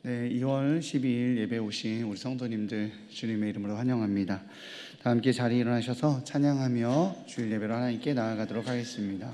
네, 2월 12일 예배 오신 우리 성도님들 주님의 이름으로 환영합니다. 다 함께 자리에 일어나셔서 찬양하며 주일 예배로 하나님께 나아가도록 하겠습니다.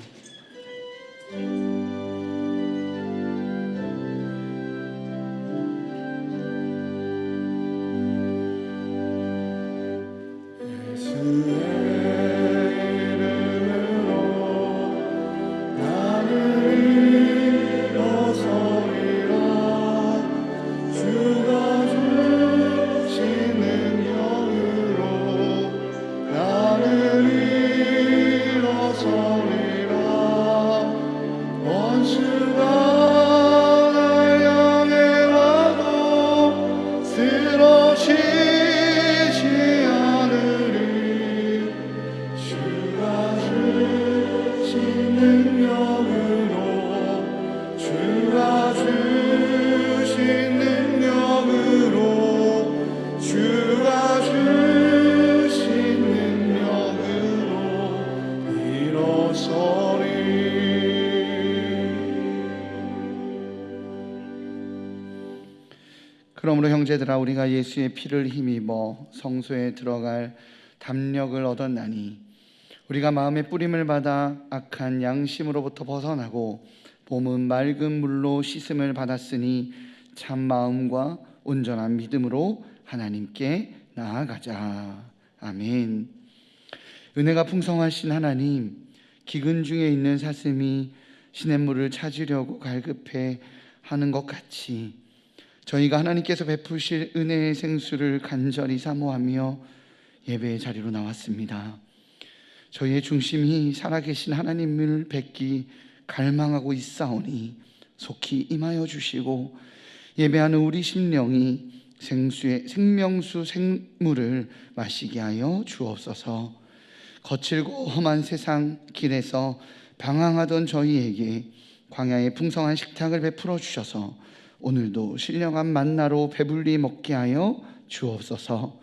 그러므로 형제들아, 우리가 예수의 피를 힘입어 성소에 들어갈 담력을 얻었나니 우리가 마음의 뿌림을 받아 악한 양심으로부터 벗어나고 몸은 맑은 물로 씻음을 받았으니 참 마음과 온전한 믿음으로 하나님께 나아가자. 아멘. 은혜가 풍성하신 하나님, 기근 중에 있는 사슴이 시냇물을 찾으려고 갈급해 하는 것 같이 저희가 하나님께서 베푸실 은혜의 생수를 간절히 사모하며 예배의 자리로 나왔습니다. 저희의 중심이 살아계신 하나님을 뵙기 갈망하고 있사오니 속히 임하여 주시고 예배하는 우리 심령이 생명수 생물을 마시게 하여 주옵소서. 거칠고 험한 세상 길에서 방황하던 저희에게 광야의 풍성한 식탁을 베풀어 주셔서 오늘도 신령한 만나로 배불리 먹게 하여 주옵소서.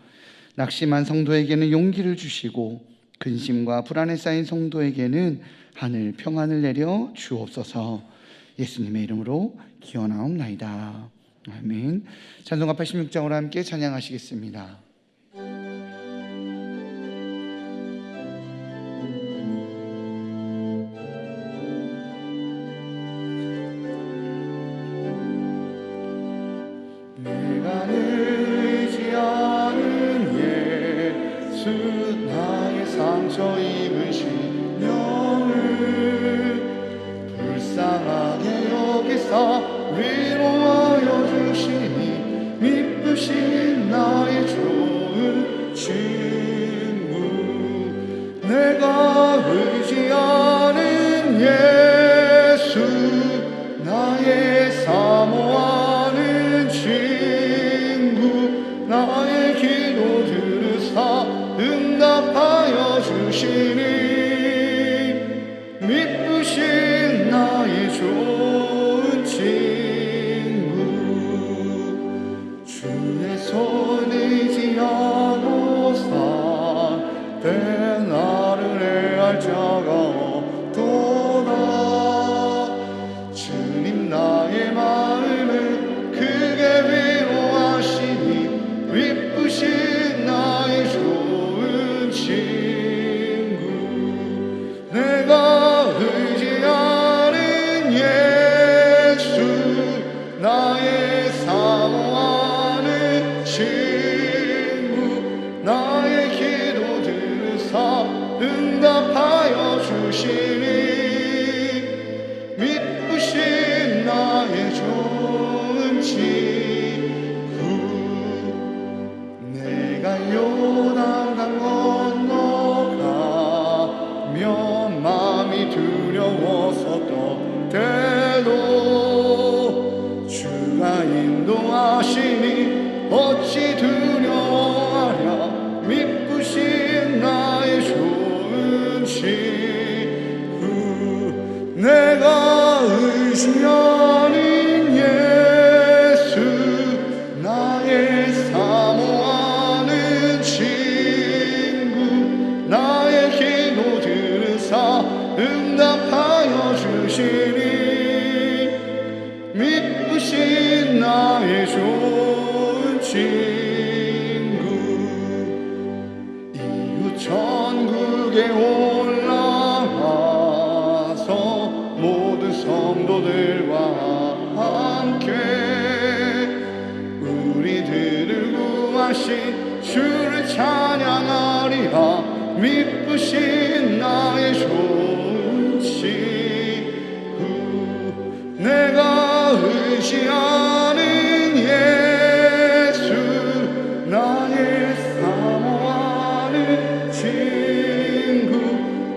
낙심한 성도에게는 용기를 주시고 근심과 불안에 쌓인 성도에게는 하늘 평안을 내려 주옵소서. 예수님의 이름으로 기원하옵나이다. 아멘. 찬송가 86장으로 함께 찬양하시겠습니다. 나의 상처 입은 심령을 불쌍하게 여기사 위로하여 주시니 미쁘신 나의 좋은 친구, 내가 의지하는 예수, 나의 사모하는 친구, 나의 기도 들으사 응답하여 주시니 미쁘신 나의 좋은 친구, 주의 손 의지하고서 때 나를 해할 자가 없도다. 주님 나의 마음을 크게 위로하시니 미쁘신 나의 좋은 친구, 내가 의지하는 예수, 나의 사모하는 친구, 나의 기도 들으사 응답하여 주시니 미쁘신 나의 좋은 친구, 내가 요단강 건너가며 마음이 두려워서 떠때도 주가 인도하시니 어찌 두려워하랴. 미쁘신 나의 좋은 친구, 내가 의지하는 예수, 나의 사모하는 친구, 나의 기도 들으사 응답하여 주시니 미쁘신 나의 나의 좋은 친구 이웃 천국에 올라와서 모든 성도들과 함께 우리들을 구하신 주를 찬양하리라. 미쁘신 나의 좋은 친구 내가 의지하는 예수 나의 사모하는 친구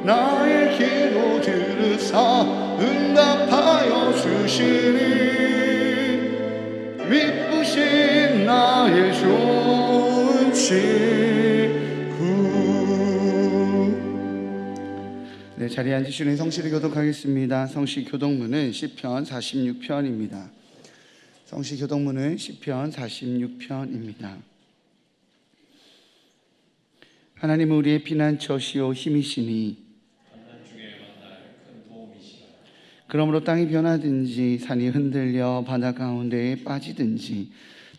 나의 기도 들으사 응답하여 주시니 미쁘신 나의 좋은 친구. 네, 자리에 앉으시는 성시를 교독하겠습니다. 성시 교독문은 시편 46편입니다. 성시 교독문은 시편 46편입니다. 하나님은 우리의 피난처시오 힘이시니 그러므로 땅이 변하든지 산이 흔들려 바다 가운데에 빠지든지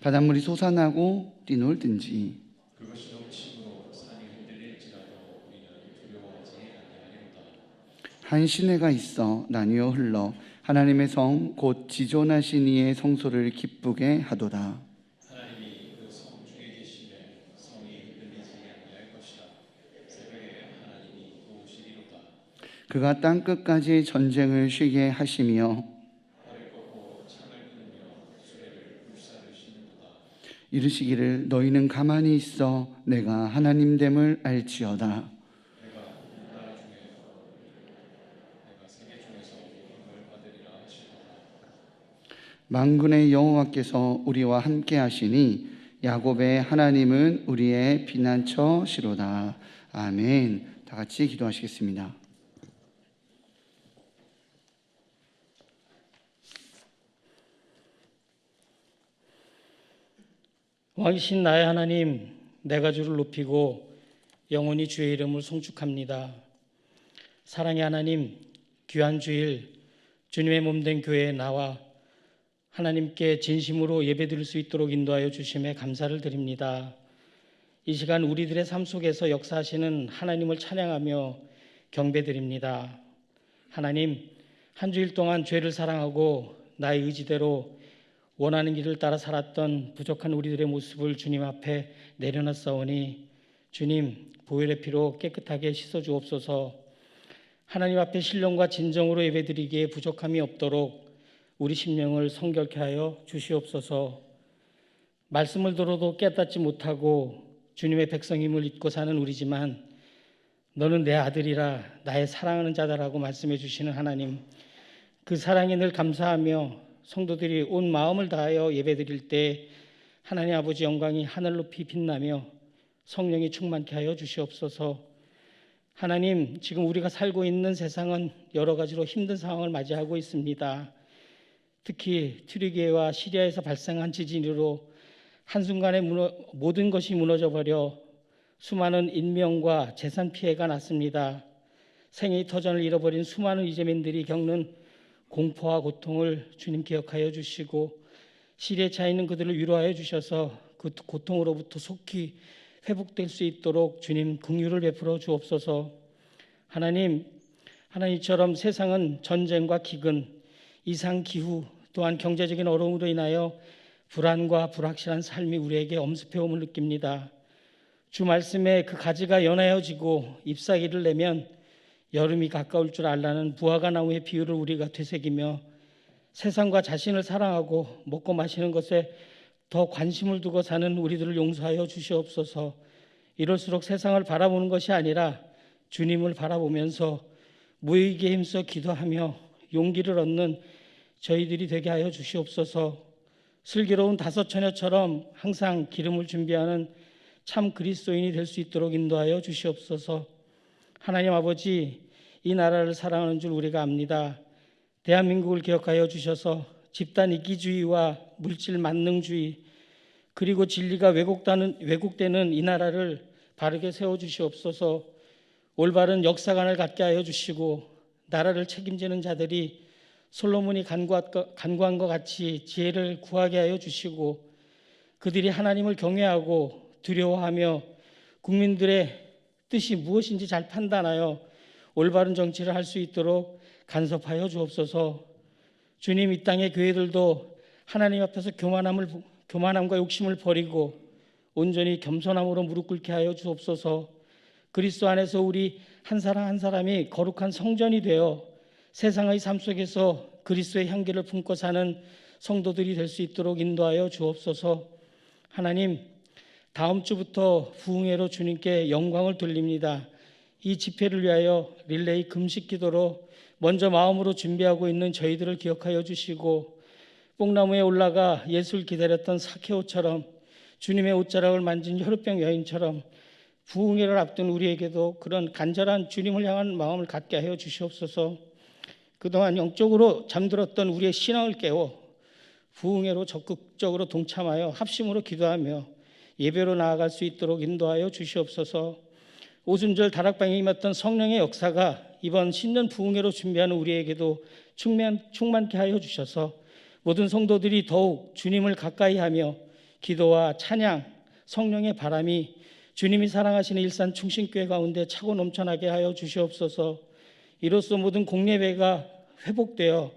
바닷물이 솟아나고 뛰놀든지 그것이 넘치고 산이 흔들릴지라도 우리는 두려워하지 아니하리로다. 한 시내가 있어 나뉘어 흘러 하나님의 성 곧 지존하신 이의 성소를 기쁘게 하도다. 하나님이 그 성 중에 계시며 성이 흔들리지 아니할 것이라. 새벽에 하나님이 도우시리로다. 그가 땅 끝까지 전쟁을 쉬게 하시며 활을 꺾고 창을 끊으며 수레를 불사르시는도다. 이르시기를 너희는 가만히 있어 내가 하나님됨을 알지어다. 내가 세계 중에서 힘을 받으리라 하시도다. 만군의 여호와께서 우리와 함께 하시니 야곱의 하나님은 우리의 피난처시로다. 아멘. 다 같이 기도하시겠습니다. 왕이신 나의 하나님, 내가 주를 높이고 영원히 주의 이름을 송축합니다. 사랑의 하나님, 귀한 주일 주님의 몸된 교회에 나와 하나님께 진심으로 예배드릴 수 있도록 인도하여 주심에 감사를 드립니다. 이 시간 우리들의 삶 속에서 역사하시는 하나님을 찬양하며 경배드립니다. 하나님, 한 주일 동안 죄를 사랑하고 나의 의지대로 원하는 길을 따라 살았던 부족한 우리들의 모습을 주님 앞에 내려놨사오니 주님 보혈의 피로 깨끗하게 씻어주옵소서. 하나님 앞에 신령과 진정으로 예배드리기에 부족함이 없도록 우리 심령을 성결케 하여 주시옵소서. 말씀을 들어도 깨닫지 못하고 주님의 백성임을 잊고 사는 우리지만 너는 내 아들이라 나의 사랑하는 자다라고 말씀해 주시는 하나님, 그 사랑에 늘 감사하며 성도들이 온 마음을 다하여 예배드릴 때 하나님 아버지 영광이 하늘 높이 빛나며 성령이 충만케 하여 주시옵소서. 하나님, 지금 우리가 살고 있는 세상은 여러 가지로 힘든 상황을 맞이하고 있습니다. 특히 튀르기예와 시리아에서 발생한 지진으로 한순간에 모든 것이 무너져버려 수많은 인명과 재산 피해가 났습니다. 생의 터전을 잃어버린 수많은 이재민들이 겪는 공포와 고통을 주님 기억하여 주시고 시리에 차 있는 그들을 위로하여 주셔서 그 고통으로부터 속히 회복될 수 있도록 주님 긍휼을 베풀어 주옵소서. 하나님처럼 세상은 전쟁과 기근, 이상기후 또한 경제적인 어려움으로 인하여 불안과 불확실한 삶이 우리에게 엄습해옴을 느낍니다. 주 말씀에 그 가지가 연하여지고 잎사귀를 내면 여름이 가까울 줄 알라는 무화과 나무의 비유를 우리가 되새기며 세상과 자신을 사랑하고 먹고 마시는 것에 더 관심을 두고 사는 우리들을 용서하여 주시옵소서. 이럴수록 세상을 바라보는 것이 아니라 주님을 바라보면서 무의기에 힘써 기도하며 용기를 얻는 저희들이 되게 하여 주시옵소서. 슬기로운 다섯 처녀처럼 항상 기름을 준비하는 참 그리스도인이 될 수 있도록 인도하여 주시옵소서. 하나님 아버지, 이 나라를 사랑하는 줄 우리가 압니다. 대한민국을 기억하여 주셔서 집단 이기주의와 물질 만능주의 그리고 진리가 왜곡되는 이 나라를 바르게 세워주시옵소서. 올바른 역사관을 갖게 하여 주시고 나라를 책임지는 자들이 솔로몬이 간구한 것 같이 지혜를 구하게 하여 주시고 그들이 하나님을 경외하고 두려워하며 국민들의 뜻이 무엇인지 잘 판단하여 올바른 정치를 할 수 있도록 간섭하여 주옵소서. 주님, 이 땅의 교회들도 하나님 앞에서 교만함과 욕심을 버리고 온전히 겸손함으로 무릎 꿇게 하여 주옵소서. 그리스도 안에서 우리 한 사람 한 사람이 거룩한 성전이 되어 세상의 삶 속에서 그리스도의 향기를 품고 사는 성도들이 될 수 있도록 인도하여 주옵소서. 하나님, 다음 주부터 부흥회로 주님께 영광을 돌립니다. 이 집회를 위하여 릴레이 금식 기도로 먼저 마음으로 준비하고 있는 저희들을 기억하여 주시고 뽕나무에 올라가 예수를 기다렸던 사케오처럼 주님의 옷자락을 만진 혈우병 여인처럼 부흥회를 앞둔 우리에게도 그런 간절한 주님을 향한 마음을 갖게 하여 주시옵소서. 그동안 영적으로 잠들었던 우리의 신앙을 깨워 부흥회로 적극적으로 동참하여 합심으로 기도하며 예배로 나아갈 수 있도록 인도하여 주시옵소서. 오순절 다락방에 임했던 성령의 역사가 이번 신년 부흥회로 준비하는 우리에게도 충만케 하여 주셔서 모든 성도들이 더욱 주님을 가까이 하며 기도와 찬양, 성령의 바람이 주님이 사랑하시는 일산 충신교회 가운데 차고 넘쳐나게 하여 주시옵소서. 이로써 모든 공예배가 회복되어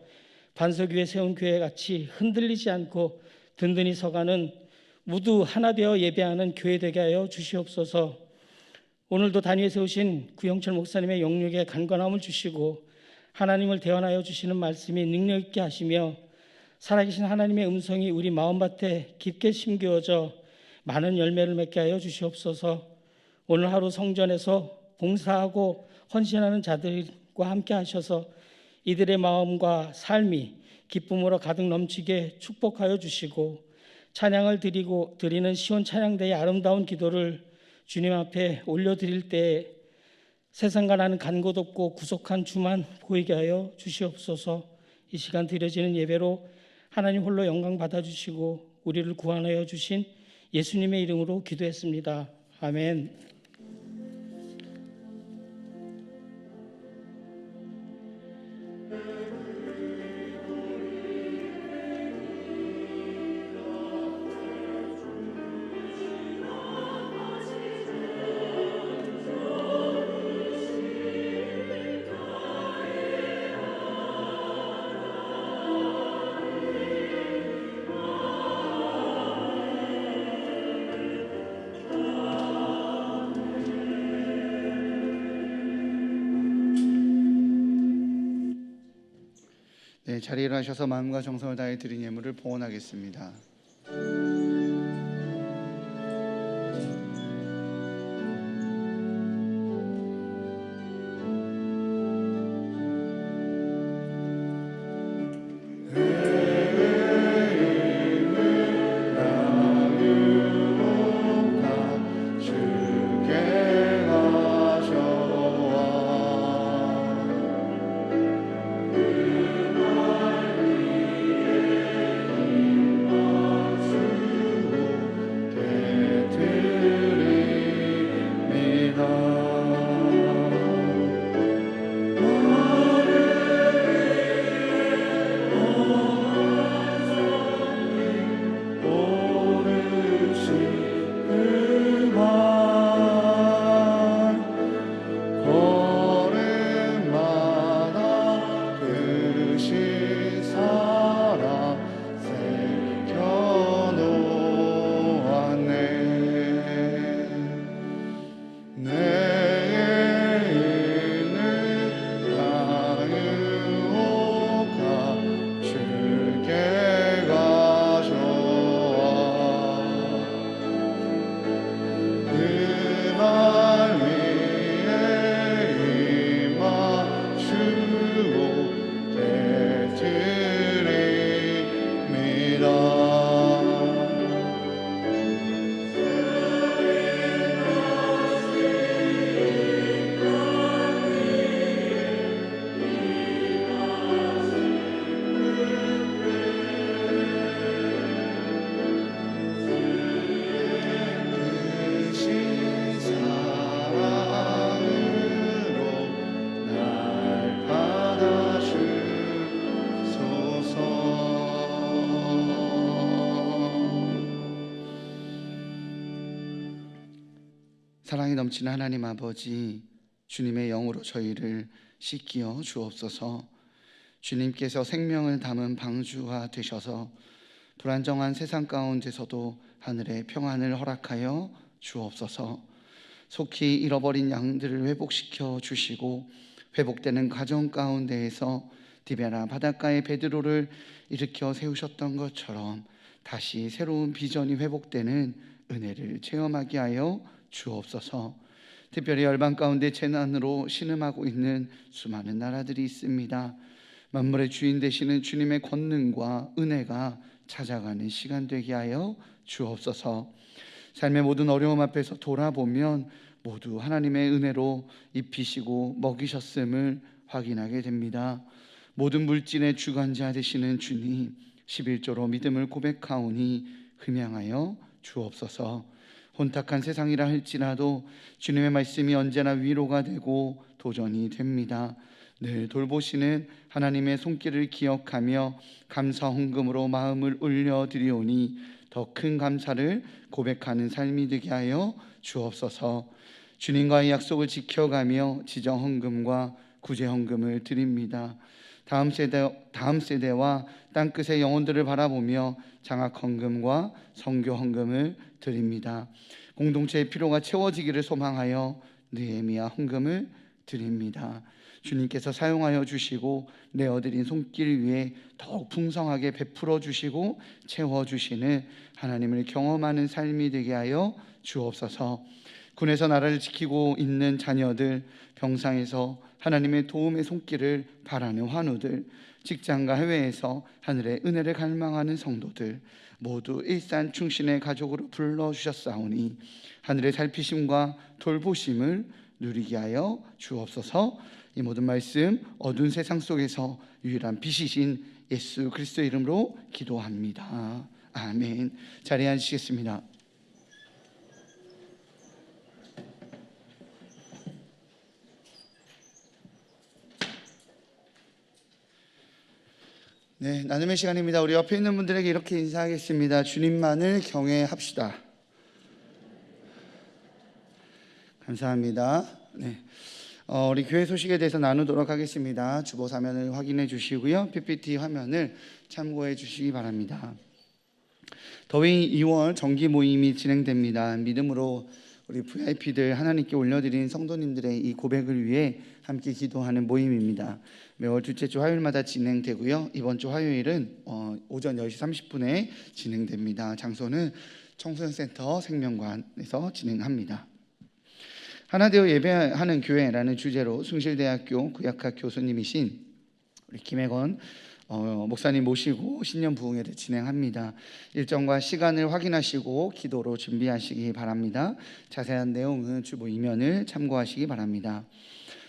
반석 위에 세운 교회 같이 흔들리지 않고 든든히 서가는 모두 하나 되어 예배하는 교회 되게 하여 주시옵소서. 오늘도 단위에 세우신 구영철 목사님의 영육에 간건함을 주시고 하나님을 대언하여 주시는 말씀이 능력 있게 하시며 살아계신 하나님의 음성이 우리 마음밭에 깊게 심겨져 많은 열매를 맺게 하여 주시옵소서. 오늘 하루 성전에서 봉사하고 헌신하는 자들과 함께 하셔서 이들의 마음과 삶이 기쁨으로 가득 넘치게 축복하여 주시고 찬양을 드리는 시온 찬양대의 아름다운 기도를 주님 앞에 올려드릴 때 세상과 나는 간 곳 없고 구속한 주만 보이게 하여 주시옵소서. 이 시간 드려지는 예배로 하나님 홀로 영광 받아주시고 우리를 구원하여 주신 예수님의 이름으로 기도했습니다. 아멘. 네, 자리에 일어나셔서 마음과 정성을 다해 드린 예물을 봉헌하겠습니다. 주께 가져와 사랑이 넘치는 하나님 아버지, 주님의 영으로 저희를 씻기어 주옵소서. 주님께서 생명을 담은 방주가 되셔서 불안정한 세상 가운데서도 하늘의 평안을 허락하여 주옵소서. 속히 잃어버린 양들을 회복시켜 주시고 회복되는 가정 가운데에서 디베라 바닷가의 베드로를 일으켜 세우셨던 것처럼 다시 새로운 비전이 회복되는 은혜를 체험하게 하여 주옵소서. 특별히 열방 가운데 재난으로 신음하고 있는 수많은 나라들이 있습니다. 만물의 주인 되시는 주님의 권능과 은혜가 찾아가는 시간 되게 하여 주옵소서. 삶의 모든 어려움 앞에서 돌아보면 모두 하나님의 은혜로 입히시고 먹이셨음을 확인하게 됩니다. 모든 물질의 주관자 되시는 주님, 11조로 믿음을 고백하오니 흠양하여 주옵소서. 혼탁한 세상이라 할지라도 주님의 말씀이 언제나 위로가 되고 도전이 됩니다. 늘 돌보시는 하나님의 손길을 기억하며 감사 헌금으로 마음을 올려드리오니 더 큰 감사를 고백하는 삶이 되게 하여 주옵소서. 주님과의 약속을 지켜가며 지정 헌금과 구제 헌금을 드립니다. 다음 세대와 땅끝의 영혼들을 바라보며 장학 헌금과 선교 헌금을 드립니다. 공동체의 필요가 채워지기를 소망하여 느헤미야 헌금을 드립니다. 주님께서 사용하여 주시고 내어드린 손길 위에 더욱 풍성하게 베풀어 주시고 채워주시는 하나님을 경험하는 삶이 되게 하여 주옵소서. 군에서 나라를 지키고 있는 자녀들, 병상에서 하나님의 도움의 손길을 바라는 환우들, 직장과 해외에서 하늘의 은혜를 갈망하는 성도들 모두 일산 충신의 가족으로 불러주셨사오니 하늘의 살피심과 돌보심을 누리게 하여 주옵소서. 이 모든 말씀 어두운 세상 속에서 유일한 빛이신 예수 그리스도의 이름으로 기도합니다. 아멘. 자리에 앉으시겠습니다. 네, 나눔의 시간입니다. 우리 옆에 있는 분들에게 이렇게 인사하겠습니다. 주님만을 경외합시다. 감사합니다. 네, 우리 교회 소식에 대해서 나누도록 하겠습니다. 주보 사면을 확인해 주시고요, PPT 화면을 참고해 주시기 바랍니다. 더위 2월 정기 모임이 진행됩니다. 믿음으로 우리 VIP들 하나님께 올려드린 성도님들의 이 고백을 위해 함께 기도하는 모임입니다. 매월 둘째 주 화요일마다 진행되고요. 이번 주 화요일은 오전 10시 30분에 진행됩니다. 장소는 청소년센터 생명관에서 진행합니다. 하나되어 예배하는 교회라는 주제로 숭실대학교 구약학 교수님이신 우리 김혜건 목사님 모시고 신년 부흥회를 진행합니다. 일정과 시간을 확인하시고 기도로 준비하시기 바랍니다. 자세한 내용은 주보 이면을 참고하시기 바랍니다.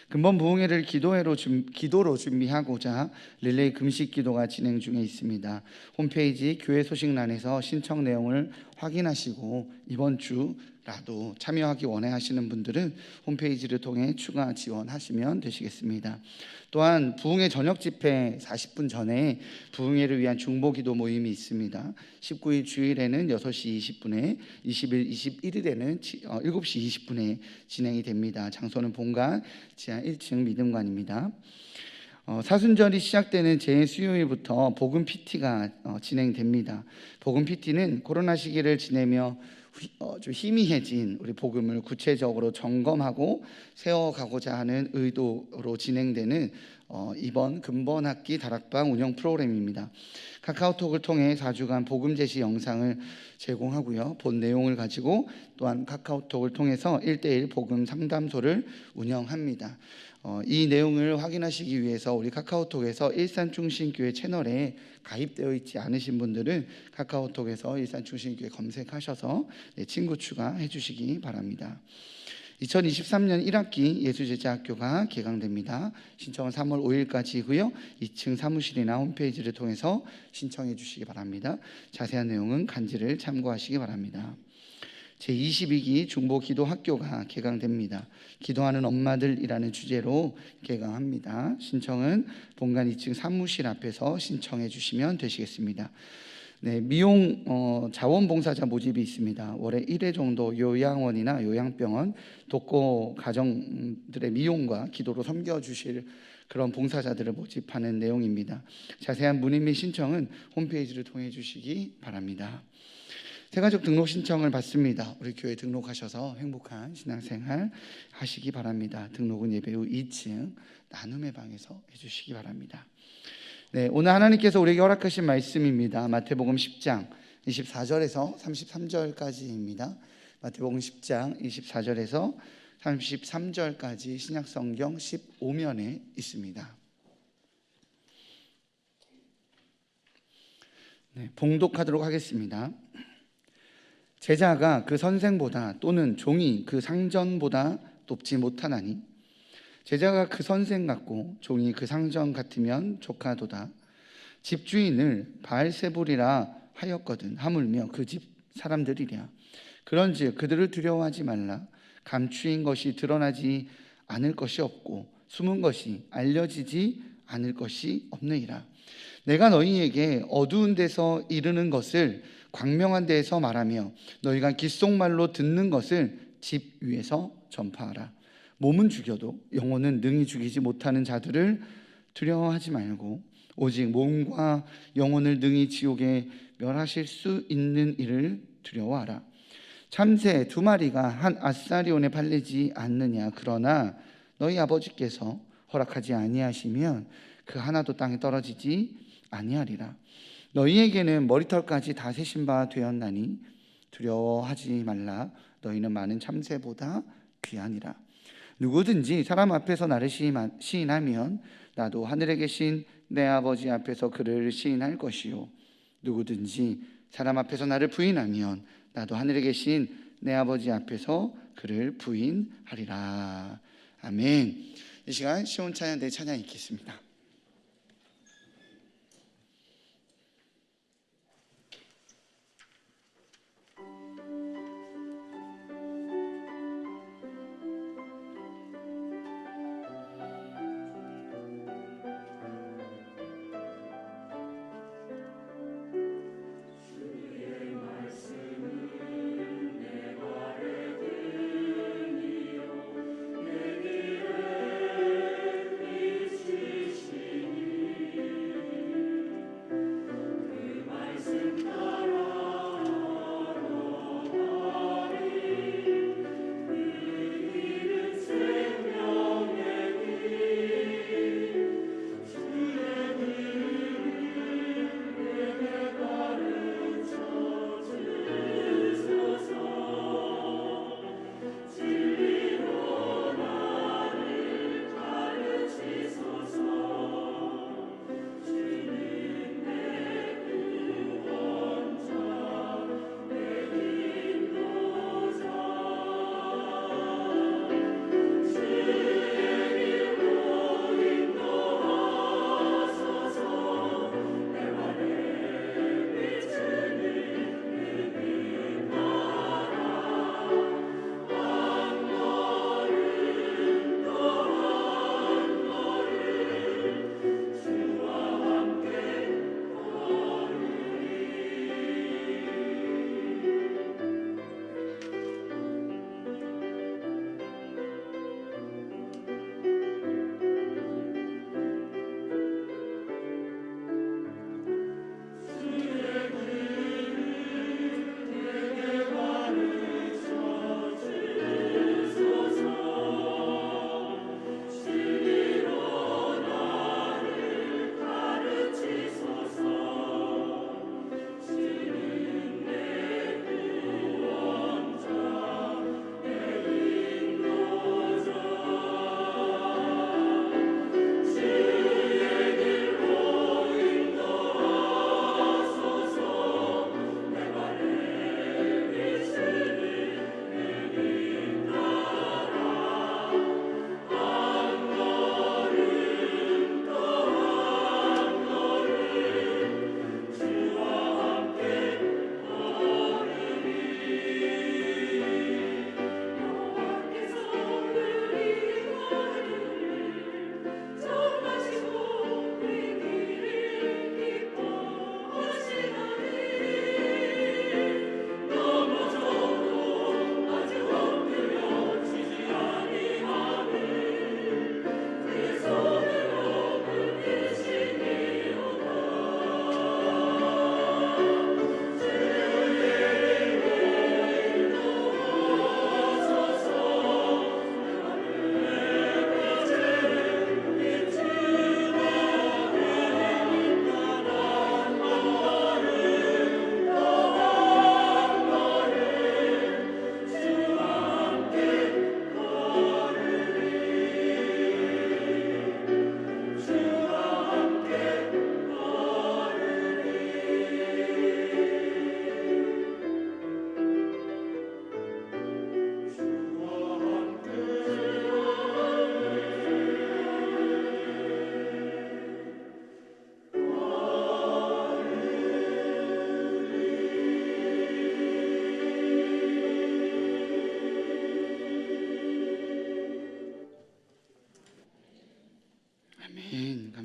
근본 부흥회를 기도로 준비하고자 릴레이 금식 기도가 진행 중에 있습니다. 홈페이지 교회 소식란에서 신청 내용을 확인하시고 이번 주라도 참여하기 원하시는 분들은 홈페이지를 통해 추가 지원하시면 되시겠습니다. 또한 부흥회 저녁 집회 40분 전에 부흥회를 위한 중보기도 모임이 있습니다. 19일 주일에는 6시 20분에 20일, 21일에는 7시 20분에 진행이 됩니다. 장소는 본관 지하 1층 믿음관입니다. 사순절이 시작되는 제 수요일부터 복음 PT가 진행됩니다. 복음 PT는 코로나 시기를 지내며 좀 희미해진 우리 복음을 구체적으로 점검하고 세워가고자 하는 의도로 진행되는 이번 근본학기 다락방 운영 프로그램입니다. 카카오톡을 통해 4주간 복음 제시 영상을 제공하고요. 본 내용을 가지고 또한 카카오톡을 통해서 1:1 복음 상담소를 운영합니다. 이 내용을 확인하시기 위해서 우리 카카오톡에서 일산중심교회 채널에 가입되어 있지 않으신 분들은 카카오톡에서 일산중심교회 검색하셔서 친구 추가해 주시기 바랍니다. 2023년 1학기 예수제자학교가 개강됩니다. 신청은 3월 5일까지고요. 2층 사무실이나 홈페이지를 통해서 신청해 주시기 바랍니다. 자세한 내용은 간지를 참고하시기 바랍니다. 제22기 중보기도학교가 개강됩니다. 기도하는 엄마들이라는 주제로 개강합니다. 신청은 본관 2층 사무실 앞에서 신청해 주시면 되시겠습니다. 네, 미용 자원봉사자 모집이 있습니다. 월에 1회 정도 요양원이나 요양병원, 독거 가정들의 미용과 기도로 섬겨주실 그런 봉사자들을 모집하는 내용입니다. 자세한 문의 및 신청은 홈페이지를 통해 주시기 바랍니다. 새가족 등록 신청을 받습니다. 우리 교회 등록하셔서 행복한 신앙생활 하시기 바랍니다. 등록은 예배 후 2층 나눔의 방에서 해주시기 바랍니다. 네, 오늘 하나님께서 우리에게 허락하신 말씀입니다. 마태복음 10장 24절에서 33절까지입니다. 마태복음 10장 24절에서 33절까지 신약성경 15면에 있습니다. 네, 봉독하도록 하겠습니다. 제자가 그 선생보다 또는 종이 그 상전보다 높지 못하나니 제자가 그 선생 같고 종이 그 상전 같으면 조카도다. 집주인을 바알세불이라 하였거든. 하물며 그 집 사람들이랴. 그런즉 그들을 두려워하지 말라. 감추인 것이 드러나지 않을 것이 없고 숨은 것이 알려지지 않을 것이 없느니라. 내가 너희에게 어두운 데서 이르는 것을 광명한 데에서 말하며 너희가 귓속말로 듣는 것을 집 위에서 전파하라. 몸은 죽여도 영혼은 능히 죽이지 못하는 자들을 두려워하지 말고 오직 몸과 영혼을 능히 지옥에 멸하실 수 있는 이를 두려워하라. 참새 2마리가 한 아사리온에 팔리지 않느냐. 그러나 너희 아버지께서 허락하지 아니하시면 그 하나도 땅에 떨어지지 아니하리라. 너희에게는 머리털까지 다 세신 바 되었나니 두려워하지 말라. 너희는 많은 참새보다 귀하니라. 누구든지 사람 앞에서 나를 시인하면 나도 하늘에 계신 내 아버지 앞에서 그를 시인할 것이요 누구든지 사람 앞에서 나를 부인하면 나도 하늘에 계신 내 아버지 앞에서 그를 부인하리라. 아멘. 이 시간 시온 찬양 대 찬양 읽겠습니다.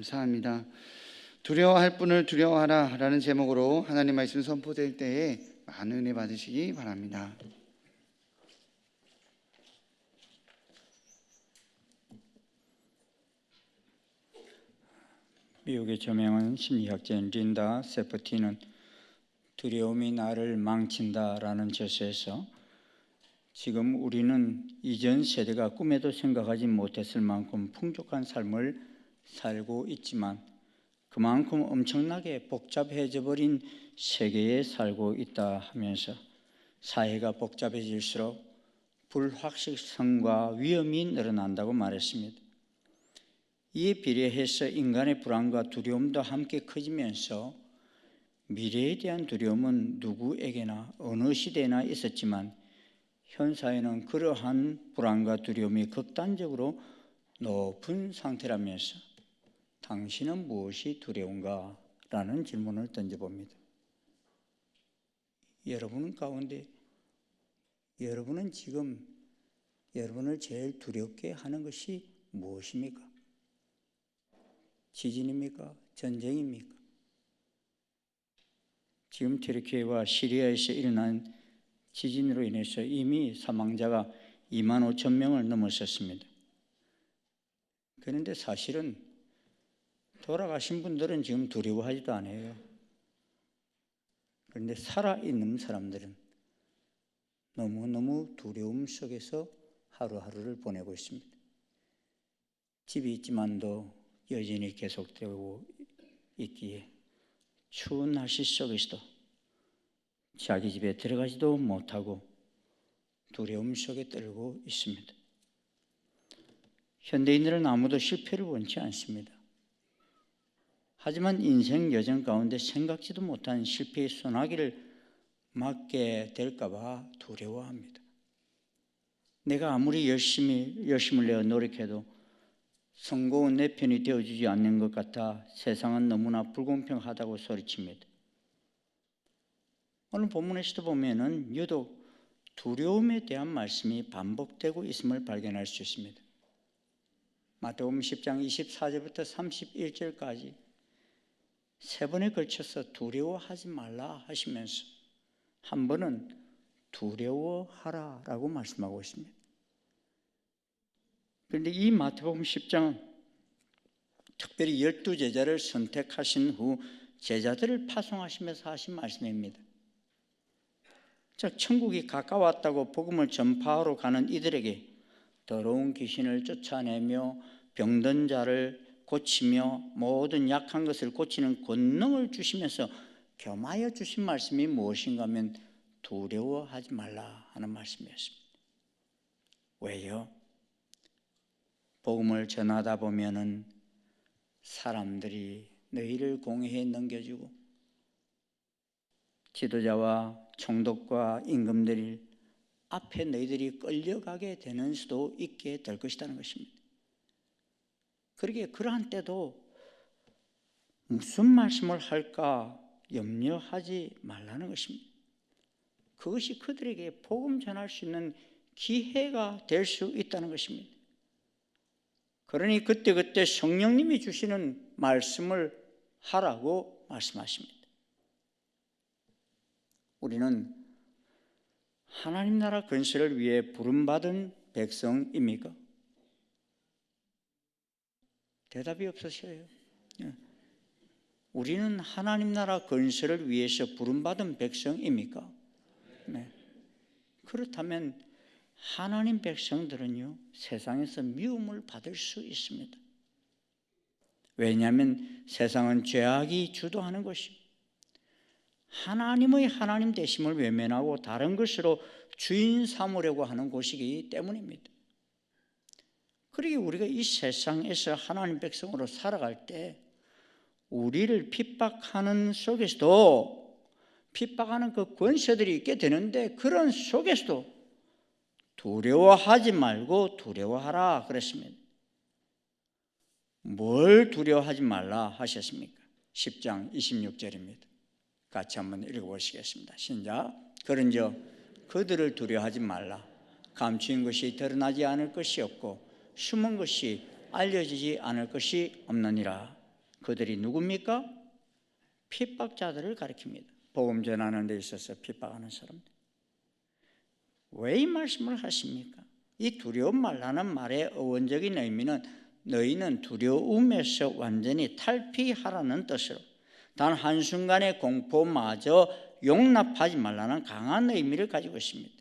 감사합니다. 두려워할 분을 두려워하라 라는 제목으로 하나님 말씀 선포될 때에 많은 은혜 받으시기 바랍니다. 미국의 저명한 심리학자인 린다 세퍼티는 두려움이 나를 망친다라는 저서에서 지금 우리는 이전 세대가 꿈에도 생각하지 못했을 만큼 풍족한 삶을 살고 있지만 그만큼 엄청나게 복잡해져 버린 세계에 살고 있다 하면서 사회가 복잡해질수록 불확실성과 위험이 늘어난다고 말했습니다. 이에 비례해서 인간의 불안과 두려움도 함께 커지면서 미래에 대한 두려움은 누구에게나 어느 시대나 있었지만 현 사회는 그러한 불안과 두려움이 극단적으로 높은 상태라면서 당신은 무엇이 두려운가? 라는 질문을 던져봅니다. 여러분 가운데 여러분은 지금 여러분을 제일 두렵게 하는 것이 무엇입니까? 지진입니까? 전쟁입니까? 지금 튀르키예와 시리아에서 일어난 지진으로 인해서 이미 사망자가 2만 5천 명을 넘어섰습니다. 그런데 사실은 돌아가신 분들은 지금 두려워하지도 않아요. 그런데 살아있는 사람들은 너무너무 두려움 속에서 하루하루를 보내고 있습니다. 집이 있지만도 여전히 계속되고 있기에 추운 날씨 속에서도 자기 집에 들어가지도 못하고 두려움 속에 떨고 있습니다. 현대인들은 아무도 실패를 원치 않습니다. 하지만 인생 여정 가운데 생각지도 못한 실패의 소나기를 맞게 될까 봐 두려워합니다. 내가 아무리 열심을 내어 노력해도 성공은 내 편이 되어주지 않는 것 같아 세상은 너무나 불공평하다고 소리칩니다. 오늘 본문에서도 보면은 유독 두려움에 대한 말씀이 반복되고 있음을 발견할 수 있습니다. 마태복음 10장 24절부터 31절까지 세 번에 걸쳐서 두려워하지 말라 하시면서 한 번은 두려워하라라고 말씀하고 있습니다. 그런데 이 마태복음 10장은 특별히 12제자를 선택하신 후 제자들을 파송하시면서 하신 말씀입니다. 즉 천국이 가까웠다고 복음을 전파하러 가는 이들에게 더러운 귀신을 쫓아내며 병든 자를 고치며 모든 약한 것을 고치는 권능을 주시면서 겸하여 주신 말씀이 무엇인가 하면 두려워하지 말라 하는 말씀이었습니다. 왜요? 복음을 전하다 보면은 사람들이 너희를 공회에 넘겨주고 지도자와 총독과 임금들이 앞에 너희들이 끌려가게 되는 수도 있게 될 것이라는 것입니다. 그러기에 그러한 때도 무슨 말씀을 할까 염려하지 말라는 것입니다. 그것이 그들에게 복음 전할 수 있는 기회가 될 수 있다는 것입니다. 그러니 그때그때 성령님이 주시는 말씀을 하라고 말씀하십니다. 우리는 하나님 나라 건설을 위해 부름받은 백성입니까? 대답이 없으셔요. 우리는 하나님 나라 건설을 위해서 부름받은 백성입니까? 네. 그렇다면 하나님 백성들은요, 세상에서 미움을 받을 수 있습니다. 왜냐하면 세상은 죄악이 주도하는 것이고 하나님의 하나님 되심을 외면하고 다른 것으로 주인 삼으려고 하는 곳이기 때문입니다. 그러기에 우리가 이 세상에서 하나님 백성으로 살아갈 때 우리를 핍박하는 속에서도 핍박하는 그 권세들이 있게 되는데 그런 속에서도 두려워하지 말고 두려워하라 그랬습니다. 뭘 두려워하지 말라 하셨습니까? 10장 26절입니다. 같이 한번 읽어보시겠습니다. 시작. 그런즉 그들을 두려워하지 말라. 감추인 것이 드러나지 않을 것이 없고 숨은 것이 알려지지 않을 것이 없느니라. 그들이 누굽니까? 핍박자들을 가리킵니다. 복음 전하는 데 있어서 핍박하는 사람들. 왜 이 말씀을 하십니까? 이 두려움 말라는 말의 어원적인 의미는 너희는 두려움에서 완전히 탈피하라는 뜻으로 단 한순간의 공포마저 용납하지 말라는 강한 의미를 가지고 있습니다.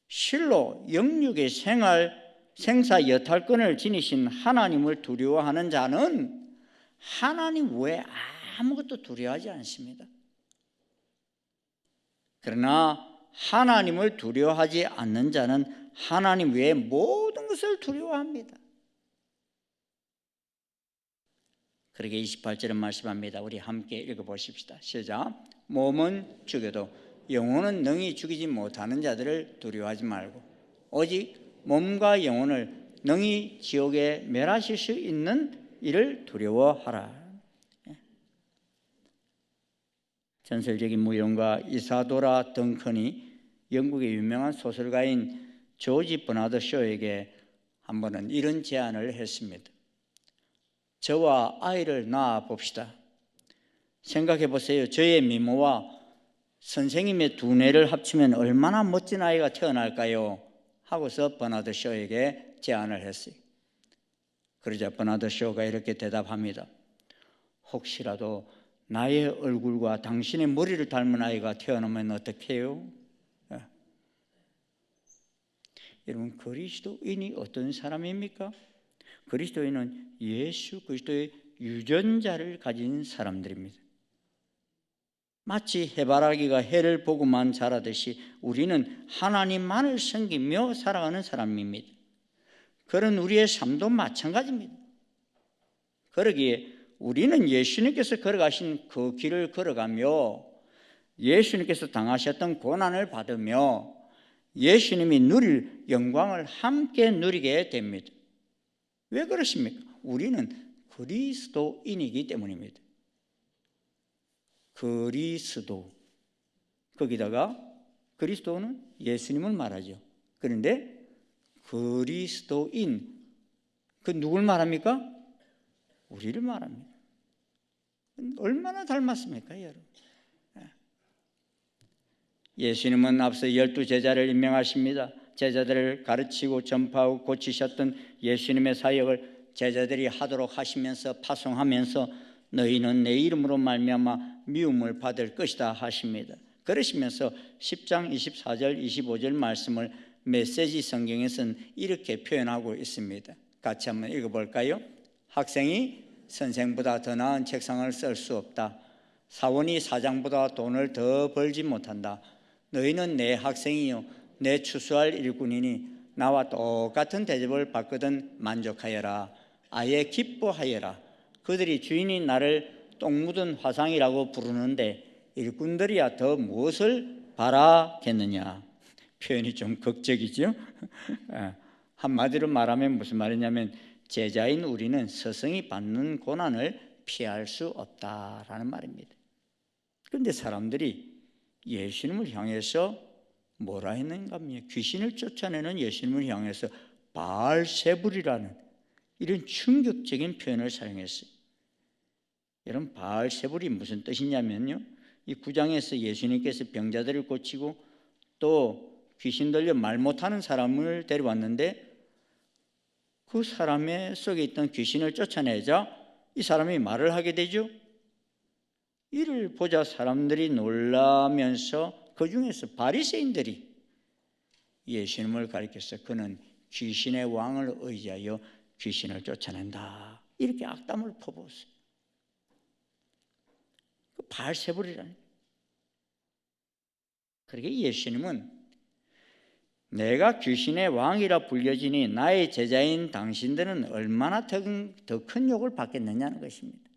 실로 영육의 생사 여탈권을 지니신 하나님을 두려워하는 자는 하나님 외에 아무것도 두려워하지 않습니다. 그러나 하나님을 두려워하지 않는 자는 하나님 외의 모든 것을 두려워합니다. 그러게 28절은 말씀합니다. 우리 함께 읽어보십시다. 시작. 몸은 죽여도 영혼은 능히 죽이지 못하는 자들을 두려워하지 말고 오직 몸과 영혼을 능히 지옥에 멸하실 수 있는 이를 두려워하라. 전설적인 무용가 이사도라 덩컨이 영국의 유명한 소설가인 조지 버나드 쇼에게 한 번은 이런 제안을 했습니다. 저와 아이를 낳아 봅시다. 생각해 보세요. 저의 미모와 선생님의 두뇌를 합치면 얼마나 멋진 아이가 태어날까요? 하고서 버나드 쇼에게 제안을 했어요. 그러자 버나드 쇼가 이렇게 대답합니다. 혹시라도 나의 얼굴과 당신의 머리를 닮은 아이가 태어나면 어떡해요? 여러분, 그리스도인이 어떤 사람입니까? 그리스도인은 예수 그리스도의 유전자를 가진 사람들입니다. 마치 해바라기가 해를 보고만 자라듯이 우리는 하나님만을 섬기며 살아가는 사람입니다. 그런 우리의 삶도 마찬가지입니다. 그러기에 우리는 예수님께서 걸어가신 그 길을 걸어가며 예수님께서 당하셨던 고난을 받으며 예수님이 누릴 영광을 함께 누리게 됩니다. 왜 그렇습니까? 우리는 그리스도인이기 때문입니다. 그리스도, 거기다가 그리스도는 예수님을 말하죠. 그런데 그리스도인, 그 누굴 말합니까? 우리를 말합니다. 얼마나 닮았습니까, 여러분? 예수님은 앞서 12제자를 임명하십니다. 제자들을 가르치고 전파하고 고치셨던 예수님의 사역을 제자들이 하도록 하시면서 파송하면서 너희는 내 이름으로 말미암아 미움을 받을 것이다 하십니다. 그러시면서 10장 24절 25절 말씀을 메시지 성경에서는 이렇게 표현하고 있습니다. 같이 한번 읽어볼까요? 학생이 선생보다 더 나은 책상을 쓸 수 없다. 사원이 사장보다 돈을 더 벌지 못한다. 너희는 내 학생이요 내 추수할 일꾼이니 나와 똑같은 대접을 받거든 만족하여라. 아예 기뻐하여라. 그들이 주인이 나를 똥 묻은 화상이라고 부르는데 일꾼들이야 더 무엇을 바라겠느냐. 표현이 좀 극적이죠. 한마디로 말하면 무슨 말이냐면 제자인 우리는 스승이 받는 고난을 피할 수 없다라는 말입니다. 그런데 사람들이 예수님을 향해서 뭐라 했는가 하면 귀신을 쫓아내는 예수님을 향해서 바알세불이라는 이런 충격적인 표현을 사용했어요. 여러분, 바알세불이 무슨 뜻이냐면요, 이 9장에서 예수님께서 병자들을 고치고 또 귀신 들려 말 못하는 사람을 데려왔는데 그 사람의 속에 있던 귀신을 쫓아내자 이 사람이 말을 하게 되죠. 이를 보자 사람들이 놀라면서 그 중에서 바리새인들이 예수님을 가리켜서 그는 귀신의 왕을 의지하여 귀신을 쫓아낸다, 이렇게 악담을 퍼부었어요. 그 바알세불이라는. 그러게 예수님은 내가 귀신의 왕이라 불려지니 나의 제자인 당신들은 얼마나 더 큰 욕을 받겠느냐는 것입니다.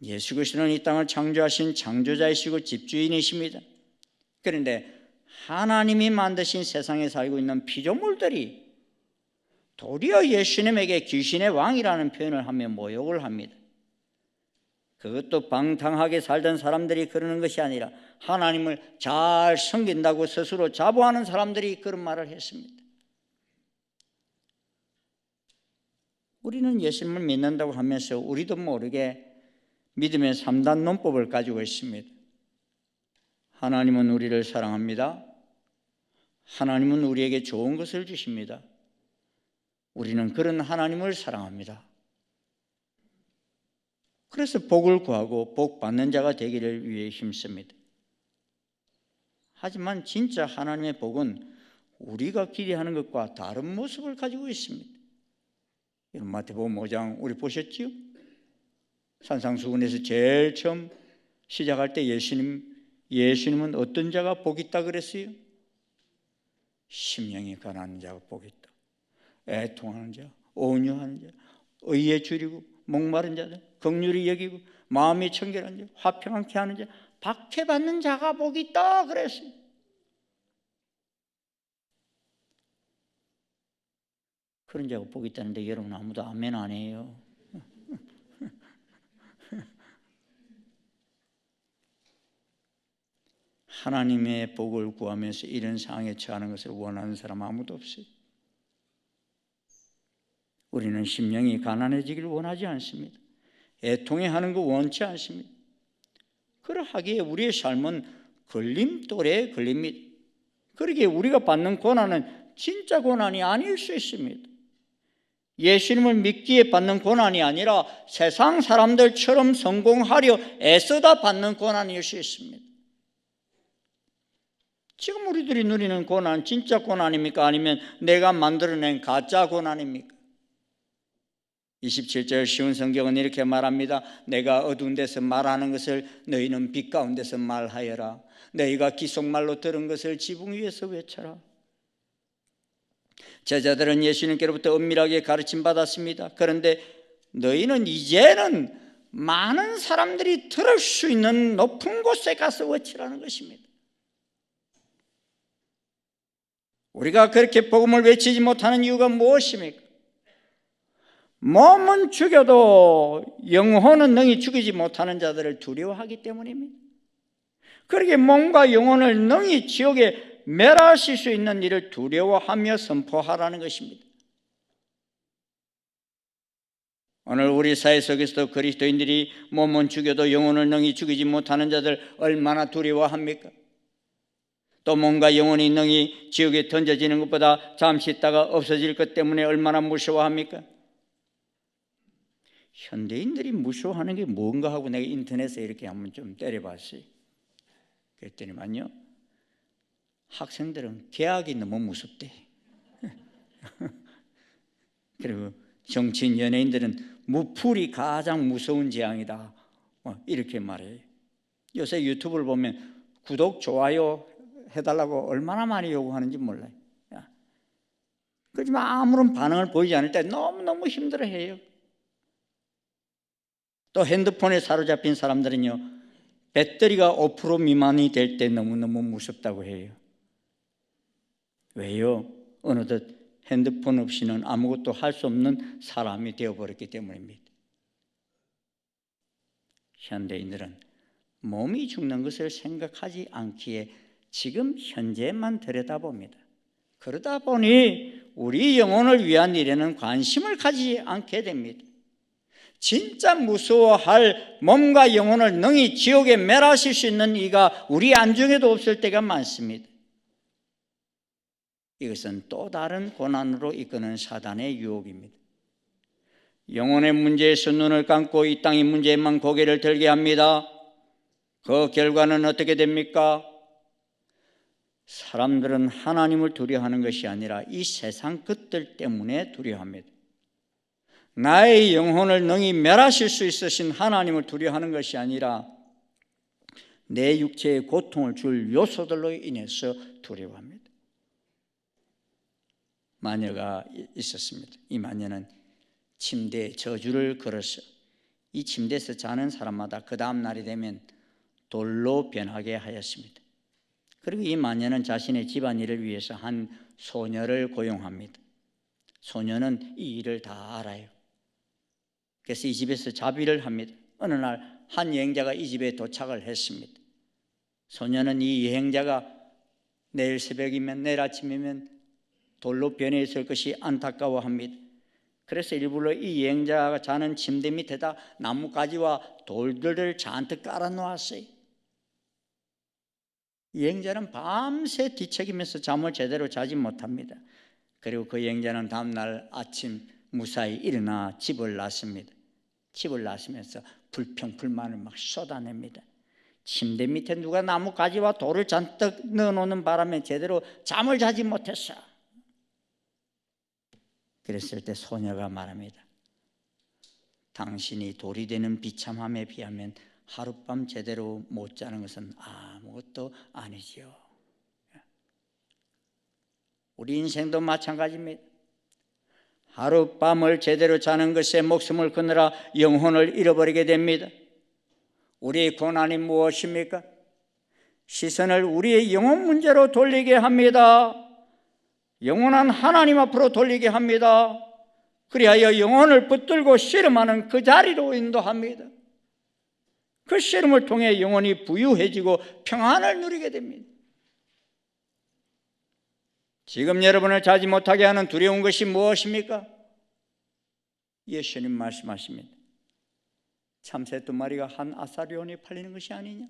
예수 그리스도는 이 땅을 창조하신 창조자이시고 집주인이십니다. 그런데 하나님이 만드신 세상에 살고 있는 피조물들이 도리어 예수님에게 귀신의 왕이라는 표현을 하며 모욕을 합니다. 그것도 방탕하게 살던 사람들이 그러는 것이 아니라 하나님을 잘 섬긴다고 스스로 자부하는 사람들이 그런 말을 했습니다. 우리는 예수님을 믿는다고 하면서 우리도 모르게 믿음의 3단 논법을 가지고 있습니다. 하나님은 우리를 사랑합니다. 하나님은 우리에게 좋은 것을 주십니다. 우리는 그런 하나님을 사랑합니다. 그래서 복을 구하고 복 받는 자가 되기를 위해 힘씁니다. 하지만 진짜 하나님의 복은 우리가 기대하는 것과 다른 모습을 가지고 있습니다. 이런 마태복음 5장 우리 보셨지요? 산상수훈에서 제일 처음 시작할 때 예수님은 어떤 자가 복이 있다 그랬어요? 심령이 가난한 자가 복이 있다. 애통하는 자, 온유하는 자, 의에 줄이고 목마른 자들, 긍휼히 여기고 마음이 청결한 자, 화평하게 하는 자, 박해받는 자가 복이 있다 그랬어요. 그런 자가 복이 있다는데 여러분 아무도 아멘 안 해요. 하나님의 복을 구하면서 이런 상황에 처하는 것을 원하는 사람 아무도 없어요. 우리는 심령이 가난해지기를 원하지 않습니다. 애통해하는 거 원치 않습니다. 그러하기에 우리의 삶은 걸림돌에 걸립니다. 그러기에 우리가 받는 고난은 진짜 고난이 아닐 수 있습니다. 예수님을 믿기에 받는 고난이 아니라 세상 사람들처럼 성공하려 애쓰다 받는 고난일 수 있습니다. 지금 우리들이 누리는 고난 진짜 고난입니까? 아니면 내가 만들어낸 가짜 고난입니까? 27절 쉬운 성경은 이렇게 말합니다. 내가 어두운 데서 말하는 것을 너희는 빛 가운데서 말하여라. 너희가 기속말로 들은 것을 지붕 위에서 외쳐라. 제자들은 예수님께로부터 은밀하게 가르침 받았습니다. 그런데 너희는 이제는 많은 사람들이 들을 수 있는 높은 곳에 가서 외치라는 것입니다. 우리가 그렇게 복음을 외치지 못하는 이유가 무엇입니까? 몸은 죽여도 영혼은 능히 죽이지 못하는 자들을 두려워하기 때문입니다. 그러기에 몸과 영혼을 능히 지옥에 멸하실 수 있는 일을 두려워하며 선포하라는 것입니다. 오늘 우리 사회 속에서도 그리스도인들이 몸은 죽여도 영혼을 능히 죽이지 못하는 자들 얼마나 두려워합니까? 또 몸과 영혼이 능히 지옥에 던져지는 것보다 잠시 있다가 없어질 것 때문에 얼마나 무서워합니까? 현대인들이 무서워하는 게 뭔가 하고 내가 인터넷에 이렇게 한번 좀 때려봤어요. 그랬더니만요, 학생들은 계약이 너무 무섭대. 그리고 정치인 연예인들은 무풀이 가장 무서운 재앙이다, 이렇게 말해요. 요새 유튜브를 보면 구독, 좋아요 해달라고 얼마나 많이 요구하는지 몰라요. 그렇지만 아무런 반응을 보이지 않을 때 너무너무 힘들어해요. 또 핸드폰에 사로잡힌 사람들은요, 배터리가 5% 미만이 될 때 너무너무 무섭다고 해요. 왜요? 어느덧 핸드폰 없이는 아무것도 할 수 없는 사람이 되어버렸기 때문입니다. 현대인들은 몸이 죽는 것을 생각하지 않기에 지금 현재만 들여다봅니다. 그러다 보니 우리 영혼을 위한 일에는 관심을 가지지 않게 됩니다. 진짜 무서워할 몸과 영혼을 능히 지옥에 멸하실 수 있는 이가 우리 안중에도 없을 때가 많습니다. 이것은 또 다른 고난으로 이끄는 사단의 유혹입니다. 영혼의 문제에서 눈을 감고 이 땅의 문제에만 고개를 들게 합니다. 그 결과는 어떻게 됩니까? 사람들은 하나님을 두려워하는 것이 아니라 이 세상 것들 때문에 두려워합니다. 나의 영혼을 능히 멸하실 수 있으신 하나님을 두려워하는 것이 아니라 내 육체에 고통을 줄 요소들로 인해서 두려워합니다. 마녀가 있었습니다. 이 마녀는 침대에 저주를 걸어서 이 침대에서 자는 사람마다 그 다음 날이 되면 돌로 변하게 하였습니다. 그리고 이 마녀는 자신의 집안일을 위해서 한 소녀를 고용합니다. 소녀는 이 일을 다 알아요. 그래서 이 집에서 자비를 합니다. 어느 날 한 여행자가 이 집에 도착을 했습니다. 소녀는 이 여행자가 내일 새벽이면 내일 아침이면 돌로 변해 있을 것이 안타까워합니다. 그래서 일부러 이 여행자가 자는 침대 밑에다 나뭇가지와 돌들을 잔뜩 깔아 놓았어요. 여행자는 밤새 뒤척이면서 잠을 제대로 자지 못합니다. 그리고 그 여행자는 다음날 아침 무사히 일어나 집을 났습니다. 집을 나서면서 불평불만을 막 쏟아냅니다. 침대 밑에 누가 나뭇가지와 돌을 잔뜩 넣어놓는 바람에 제대로 잠을 자지 못했어. 그랬을 때 소녀가 말합니다. 당신이 돌이 되는 비참함에 비하면 하룻밤 제대로 못 자는 것은 아무것도 아니지요. 우리 인생도 마찬가지입니다. 하룻밤을 제대로 자는 것에 목숨을 끊으라 영혼을 잃어버리게 됩니다. 우리의 고난이 무엇입니까? 시선을 우리의 영혼 문제로 돌리게 합니다. 영원한 하나님 앞으로 돌리게 합니다. 그리하여 영혼을 붙들고 씨름하는 그 자리로 인도합니다. 그 씨름을 통해 영혼이 부유해지고 평안을 누리게 됩니다. 지금 여러분을 자지 못하게 하는 두려운 것이 무엇입니까? 예수님 말씀하십니다. 참새 2마리가 한 아사리온에 팔리는 것이 아니냐?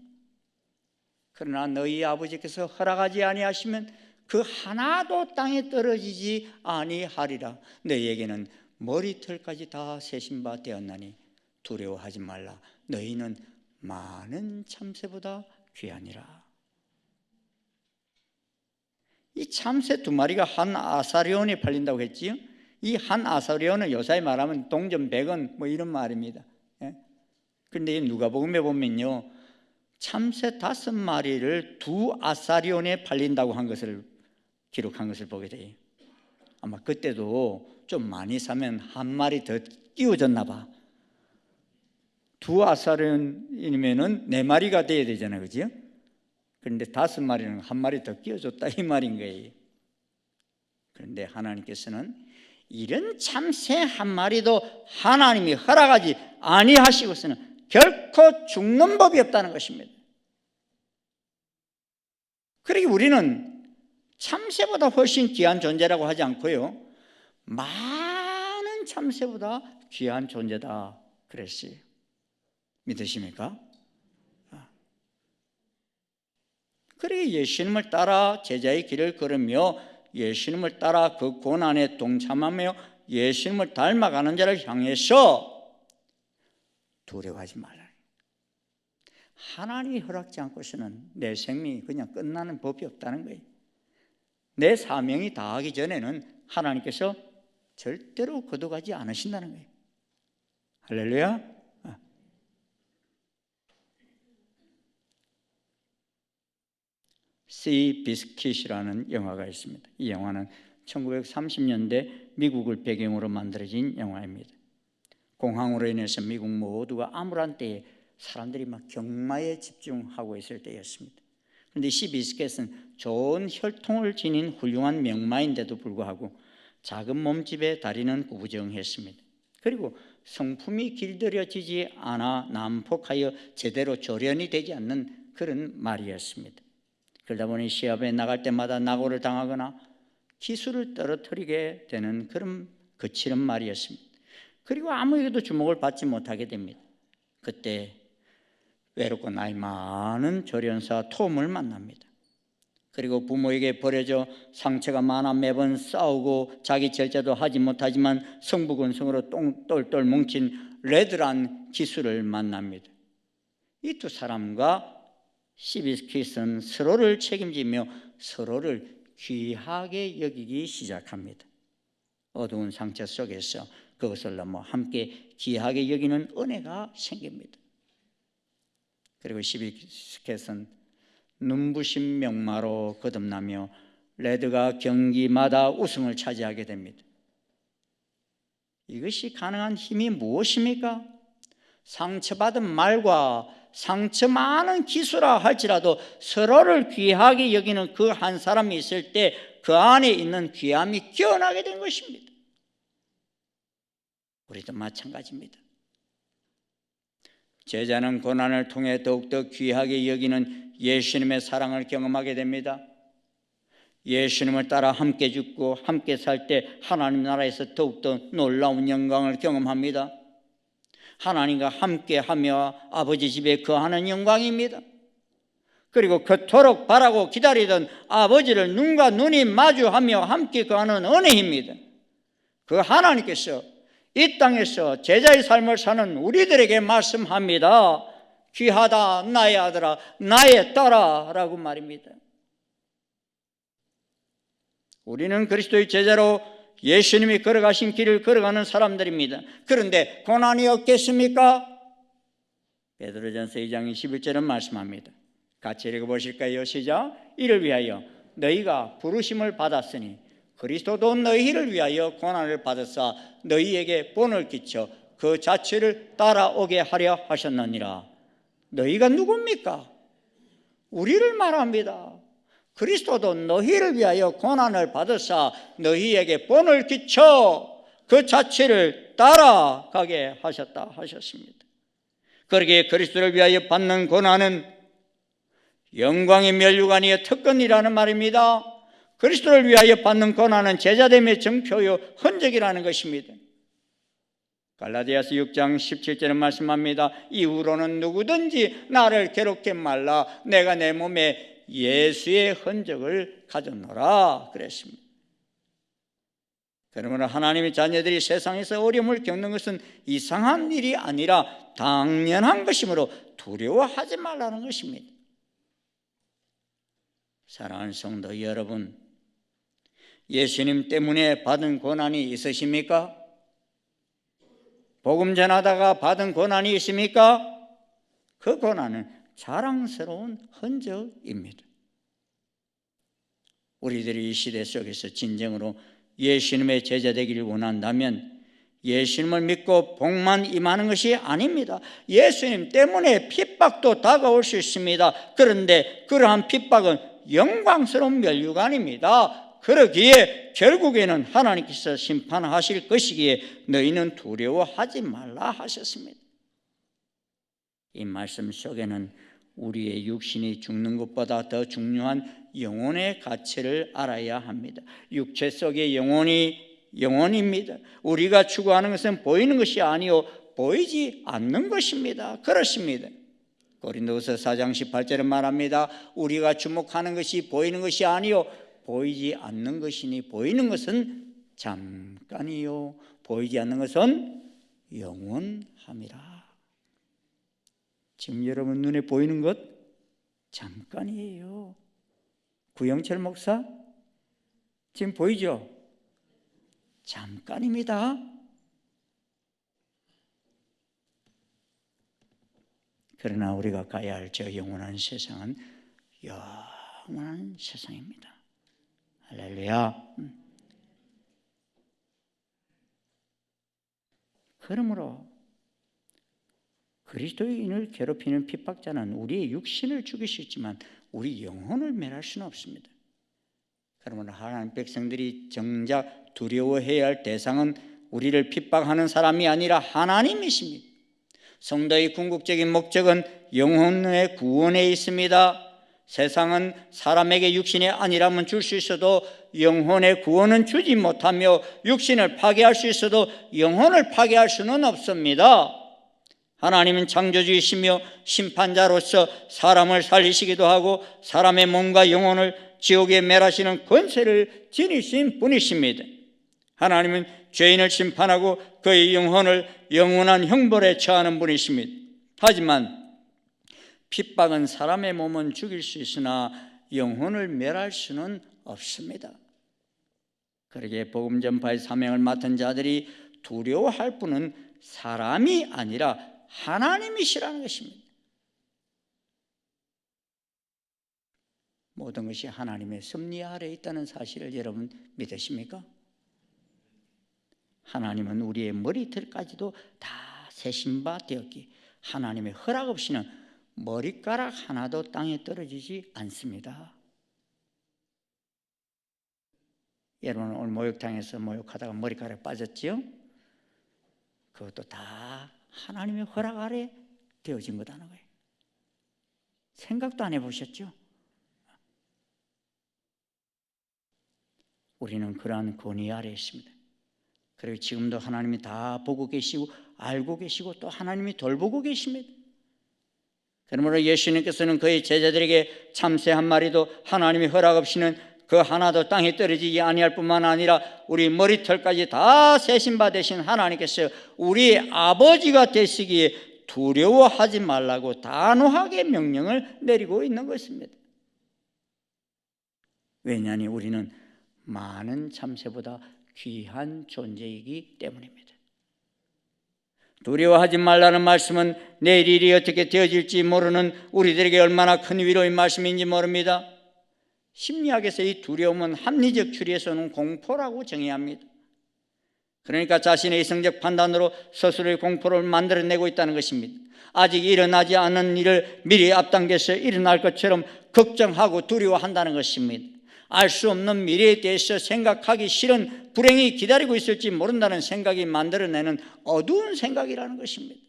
그러나 너희 아버지께서 허락하지 아니하시면 그 하나도 땅에 떨어지지 아니하리라. 너희에게는 머리털까지 다 세신 바 되었나니 두려워하지 말라. 너희는 많은 참새보다 귀하니라. 이 참새 2마리가 한 아사리온에 팔린다고 했지요. 이 한 아사리온은 요새 말하면 동전 100원 뭐 이런 말입니다. 그런데 누가복음에 보면요, 참새 5마리를 2아사리온에 팔린다고 한 것을 기록한 것을 보게 돼요. 아마 그때도 좀 많이 사면 1마리 더 끼워졌나 봐. 2아사리온이면은 4마리가 돼야 되잖아요, 그죠? 그런데 5마리는 1마리 더 끼워줬다 이 말인 거예요. 그런데 하나님께서는 이런 참새 1마리도 하나님이 허락하지 아니하시고서는 결코 죽는 법이 없다는 것입니다. 그러기 우리는 참새보다 훨씬 귀한 존재라고 하지 않고요, 많은 참새보다 귀한 존재다 그랬어요. 믿으십니까? 그러기 예수님을 따라 제자의 길을 걸으며 예수님을 따라 그 고난에 동참하며 예수님을 닮아가는 자를 향해서 두려워하지 말라. 하나님이 허락지 않고서는 내 생명이 그냥 끝나는 법이 없다는 거예요. 내 사명이 다하기 전에는 하나님께서 절대로 거둬가지 않으신다는 거예요. 할렐루야. 시 비스킷이라는 영화가 있습니다. 이 영화는 1930년대 미국을 배경으로 만들어진 영화입니다. 공황으로 인해서 미국 모두가 암울한 때에 사람들이 막 경마에 집중하고 있을 때였습니다. 그런데 시 비스킷은 좋은 혈통을 지닌 훌륭한 명마인데도 불구하고 작은 몸집에 다리는 구부정했습니다. 그리고 성품이 길들여지지 않아 난폭하여 제대로 조련이 되지 않는 그런 말이었습니다. 그러다 보니 시합에 나갈 때마다 낙오를 당하거나 기술을 떨어뜨리게 되는 그런 거칠은 말이었습니다. 그리고 아무에게도 주목을 받지 못하게 됩니다. 그때 외롭고 나이 많은 조련사 톰을 만납니다. 그리고 부모에게 버려져 상처가 많아 매번 싸우고 자기 절제도 하지 못하지만 성부근성으로 똘똘 뭉친 레드란 기술을 만납니다. 이 두 사람과 시비스킷은 서로를 책임지며 서로를 귀하게 여기기 시작합니다. 어두운 상처 속에서 그것을 넘어 함께 귀하게 여기는 은혜가 생깁니다. 그리고 시비스킷은 눈부신 명마로 거듭나며 레드가 경기마다 우승을 차지하게 됩니다. 이것이 가능한 힘이 무엇입니까? 상처받은 말과 상처 많은 기수라 할지라도 서로를 귀하게 여기는 그 한 사람이 있을 때 그 안에 있는 귀함이 깨어나게 된 것입니다. 우리도 마찬가지입니다. 제자는 고난을 통해 더욱더 귀하게 여기는 예수님의 사랑을 경험하게 됩니다. 예수님을 따라 함께 죽고 함께 살 때 하나님 나라에서 더욱더 놀라운 영광을 경험합니다. 하나님과 함께하며 아버지 집에 거하는 영광입니다. 그리고 그토록 바라고 기다리던 아버지를 눈과 눈이 마주하며 함께 거하는 은혜입니다. 그 하나님께서 이 땅에서 제자의 삶을 사는 우리들에게 말씀합니다. 귀하다 나의 아들아 나의 딸아 라고 말입니다. 우리는 그리스도의 제자로 예수님이 걸어가신 길을 걸어가는 사람들입니다. 그런데 고난이 없겠습니까? 베드로전서 2장 21절은 말씀합니다. 같이 읽어보실까요? 시작. 이를 위하여 너희가 부르심을 받았으니 그리스도도 너희를 위하여 고난을 받으사 너희에게 본을 끼쳐 그 자체를 따라오게 하려 하셨느니라. 너희가 누굽니까? 우리를 말합니다. 그리스도도 너희를 위하여 고난을 받으사 너희에게 본을 끼쳐 그 자체를 따라가게 하셨다 하셨습니다. 그러기에 그리스도를 위하여 받는 고난은 영광의 면류관이여 특권이라는 말입니다. 그리스도를 위하여 받는 고난은 제자됨의 정표요 흔적이라는 것입니다. 갈라디아서 6장 17절은 말씀합니다. 이후로는 누구든지 나를 괴롭게 말라. 내가 내 몸에 예수의 흔적을 가졌노라 그랬습니다. 그러므로 하나님의 자녀들이 세상에서 어려움을 겪는 것은 이상한 일이 아니라 당연한 것이므로 두려워하지 말라는 것입니다. 사랑하는 성도 여러분, 예수님 때문에 받은 고난이 있으십니까? 복음 전하다가 받은 고난이 있습니까? 그 고난은 자랑스러운 흔적입니다. 우리들이 이 시대 속에서 진정으로 예수님의 제자 되기를 원한다면 예수님을 믿고 복만 임하는 것이 아닙니다. 예수님 때문에 핍박도 다가올 수 있습니다. 그런데 그러한 핍박은 영광스러운 면류관입니다. 그러기에 결국에는 하나님께서 심판하실 것이기에 너희는 두려워하지 말라 하셨습니다. 이 말씀 속에는 우리의 육신이 죽는 것보다 더 중요한 영혼의 가치를 알아야 합니다. 육체 속의 영혼입니다. 우리가 추구하는 것은 보이는 것이 아니요 보이지 않는 것입니다. 그렇습니다. 고린도후서 4장 18절은 말합니다. 우리가 주목하는 것이 보이는 것이 아니요 보이지 않는 것이니 보이는 것은 잠깐이요 보이지 않는 것은 영원함이라. 지금 여러분 눈에 보이는 것 잠깐이에요. 구영철 목사 지금 보이죠? 잠깐입니다. 그러나 우리가 가야 할 저 영원한 세상은 영원한 세상입니다. 할렐루야. 그러므로 그리스도인을 괴롭히는 핍박자는 우리의 육신을 죽일 수 있지만 우리 영혼을 멸할 수는 없습니다. 그러므로 하나님 백성들이 정작 두려워해야 할 대상은 우리를 핍박하는 사람이 아니라 하나님이십니다. 성도의 궁극적인 목적은 영혼의 구원에 있습니다. 세상은 사람에게 육신이 아니라면 줄 수 있어도 영혼의 구원은 주지 못하며 육신을 파괴할 수 있어도 영혼을 파괴할 수는 없습니다. 하나님은 창조주이시며 심판자로서 사람을 살리시기도 하고 사람의 몸과 영혼을 지옥에 멸하시는 권세를 지니신 분이십니다. 하나님은 죄인을 심판하고 그의 영혼을 영원한 형벌에 처하는 분이십니다. 하지만 핍박은 사람의 몸은 죽일 수 있으나 영혼을 멸할 수는 없습니다. 그러기에 복음 전파의 사명을 맡은 자들이 두려워할 분은 사람이 아니라 하나님이시라는 것입니다. 모든 것이 하나님의 섭리 아래에 있다는 사실을 여러분 믿으십니까? 하나님은 우리의 머리털까지도 다 세신 바 되었기에 하나님의 허락 없이는 머리카락 하나도 땅에 떨어지지 않습니다. 여러분 오늘 목욕탕에서 목욕하다가 머리카락 빠졌지요? 그것도 다 하나님의 허락 아래 되어진 거다는 거예요. 생각도 안 해보셨죠? 우리는 그러한 권위 아래에 있습니다. 그리고 지금도 하나님이 다 보고 계시고 알고 계시고 또 하나님이 돌보고 계십니다. 그러므로 예수님께서는 그의 제자들에게 참새 한 마리도 하나님이 허락 없이는 그 하나도 땅에 떨어지지 아니할 뿐만 아니라 우리 머리털까지 다 세신 바 되신 하나님께서 우리 아버지가 되시기에 두려워하지 말라고 단호하게 명령을 내리고 있는 것입니다. 왜냐하니 우리는 많은 참새보다 귀한 존재이기 때문입니다. 두려워하지 말라는 말씀은 내일 일이 어떻게 되어질지 모르는 우리들에게 얼마나 큰 위로의 말씀인지 모릅니다. 심리학에서 이 두려움은 합리적 추리에서는 공포라고 정의합니다. 그러니까 자신의 이성적 판단으로 스스로의 공포를 만들어내고 있다는 것입니다. 아직 일어나지 않은 일을 미리 앞당겨서 일어날 것처럼 걱정하고 두려워한다는 것입니다. 알 수 없는 미래에 대해서 생각하기 싫은 불행이 기다리고 있을지 모른다는 생각이 만들어내는 어두운 생각이라는 것입니다.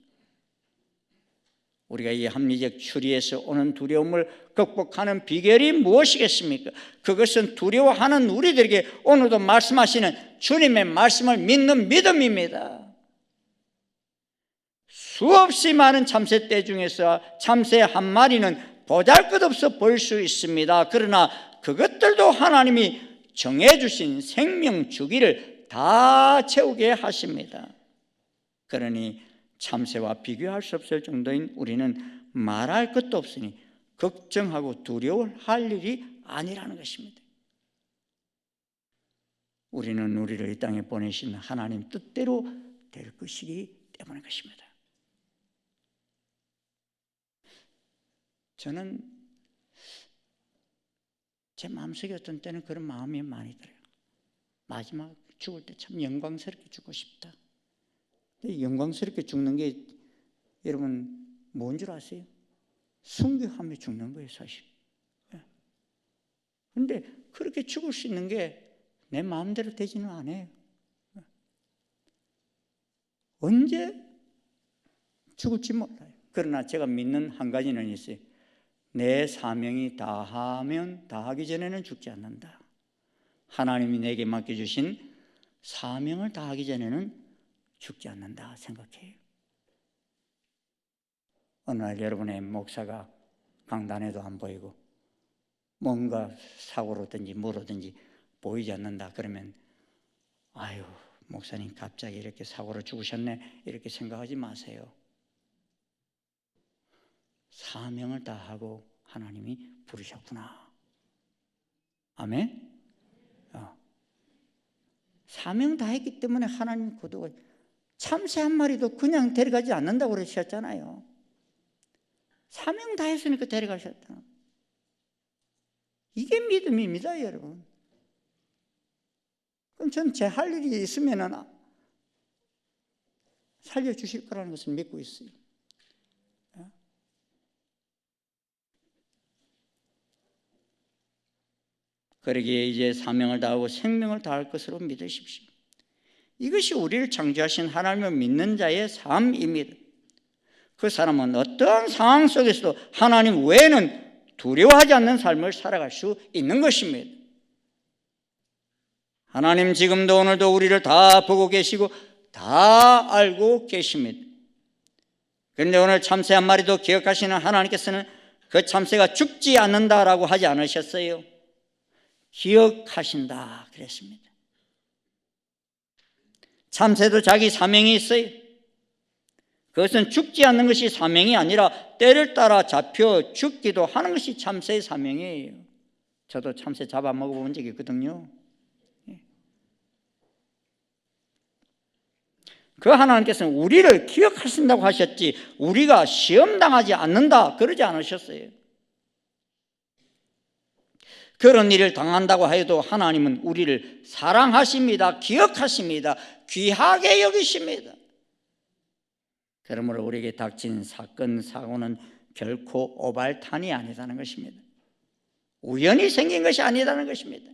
우리가 이 합리적 추리에서 오는 두려움을 극복하는 비결이 무엇이겠습니까? 그것은 두려워하는 우리들에게 오늘도 말씀하시는 주님의 말씀을 믿는 믿음입니다. 수없이 많은 참새떼 중에서 참새 한 마리는 보잘것없어 보일 수 있습니다. 그러나 그것들도 하나님이 정해주신 생명 주기를 다 채우게 하십니다. 그러니 참새와 비교할 수 없을 정도인 우리는 말할 것도 없으니 걱정하고 두려워할 일이 아니라는 것입니다. 우리는 우리를 이 땅에 보내신 하나님 뜻대로 될 것이기 때문인 것입니다. 저는 제 마음속에 어떤 때는 그런 마음이 많이 들어요. 마지막 죽을 때 참 영광스럽게 죽고 싶다. 영광스럽게 죽는 게 여러분 뭔 줄 아세요? 순교하며 죽는 거예요, 사실. 그런데 그렇게 죽을 수 있는 게 내 마음대로 되지는 않아요. 언제 죽을지 몰라요. 그러나 제가 믿는 한 가지는 있어요. 내 사명이 다하면 다하기 전에는 죽지 않는다. 하나님이 내게 맡겨주신 사명을 다하기 전에는 죽지 않는다 생각해요. 어느 날 여러분의 목사가 강단에도 안 보이고 뭔가 사고로든지 뭐로든지 보이지 않는다 그러면 아유 목사님 갑자기 이렇게 사고로 죽으셨네 이렇게 생각하지 마세요. 사명을 다하고 하나님이 부르셨구나. 아멘? 사명 다했기 때문에 하나님 구도가 참새 한 마리도 그냥 데려가지 않는다고 그러셨잖아요. 사명 다했으니까 데려가셨다. 이게 믿음입니다, 여러분. 그럼 전 제 할 일이 있으면 살려주실 거라는 것을 믿고 있어요. 그러기에 이제 사명을 다하고 생명을 다할 것으로 믿으십시오. 이것이 우리를 창조하신 하나님을 믿는 자의 삶입니다. 그 사람은 어떤 상황 속에서도 하나님 외에는 두려워하지 않는 삶을 살아갈 수 있는 것입니다. 하나님 지금도 오늘도 우리를 다 보고 계시고 다 알고 계십니다. 그런데 오늘 참새 한 마리도 기억하시는 하나님께서는 그 참새가 죽지 않는다라고 하지 않으셨어요. 기억하신다 그랬습니다. 참새도 자기 사명이 있어요. 그것은 죽지 않는 것이 사명이 아니라 때를 따라 잡혀 죽기도 하는 것이 참새의 사명이에요. 저도 참새 잡아 먹어본 적이 있거든요. 그 하나님께서는 우리를 기억하신다고 하셨지 우리가 시험당하지 않는다 그러지 않으셨어요. 그런 일을 당한다고 해도 하나님은 우리를 사랑하십니다. 기억하십니다. 귀하게 여기십니다. 그러므로 우리에게 닥친 사건, 사고는 결코 오발탄이 아니라는 것입니다. 우연히 생긴 것이 아니라는 것입니다.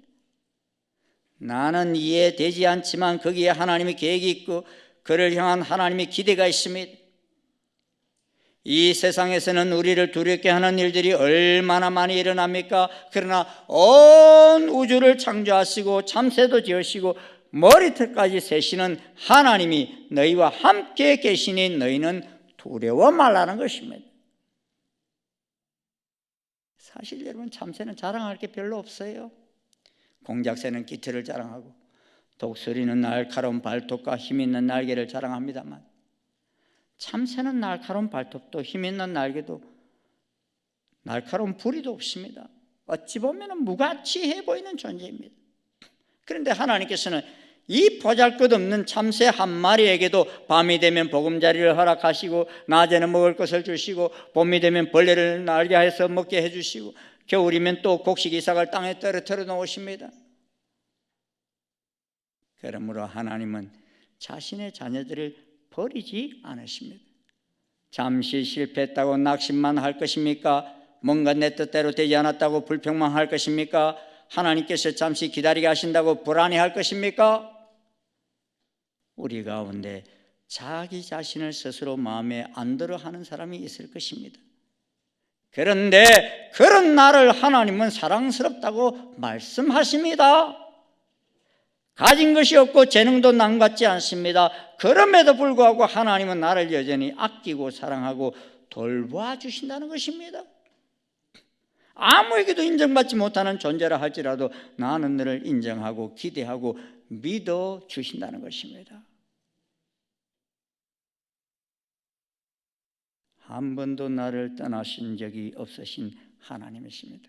나는 이해되지 않지만 거기에 하나님의 계획이 있고 그를 향한 하나님의 기대가 있습니다. 이 세상에서는 우리를 두렵게 하는 일들이 얼마나 많이 일어납니까? 그러나 온 우주를 창조하시고 참새도 지으시고 머리털까지 세시는 하나님이 너희와 함께 계시니 너희는 두려워 말라는 것입니다. 사실 여러분, 참새는 자랑할 게 별로 없어요. 공작새는 깃털을 자랑하고 독수리는 날카로운 발톱과 힘있는 날개를 자랑합니다만 참새는 날카로운 발톱도 힘있는 날개도 날카로운 부리도 없습니다. 어찌 보면 무가치해 보이는 존재입니다. 그런데 하나님께서는 이 보잘것없는 참새 한 마리에게도 밤이 되면 보금자리를 허락하시고 낮에는 먹을 것을 주시고 봄이 되면 벌레를 날게 해서 먹게 해주시고 겨울이면 또 곡식 이삭을 땅에 떨어뜨려 놓으십니다. 그러므로 하나님은 자신의 자녀들을 버리지 않으십니다. 잠시 실패했다고 낙심만 할 것입니까? 뭔가 내 뜻대로 되지 않았다고 불평만 할 것입니까? 하나님께서 잠시 기다리게 하신다고 불안해할 것입니까? 우리 가운데 자기 자신을 스스로 마음에 안 들어 하는 사람이 있을 것입니다. 그런데 그런 나를 하나님은 사랑스럽다고 말씀하십니다. 가진 것이 없고 재능도 남같지 않습니다. 그럼에도 불구하고 하나님은 나를 여전히 아끼고 사랑하고 돌봐 주신다는 것입니다. 아무에게도 인정받지 못하는 존재라 할지라도 나는 너를 인정하고 기대하고 믿어 주신다는 것입니다. 한 번도 나를 떠나신 적이 없으신 하나님이십니다.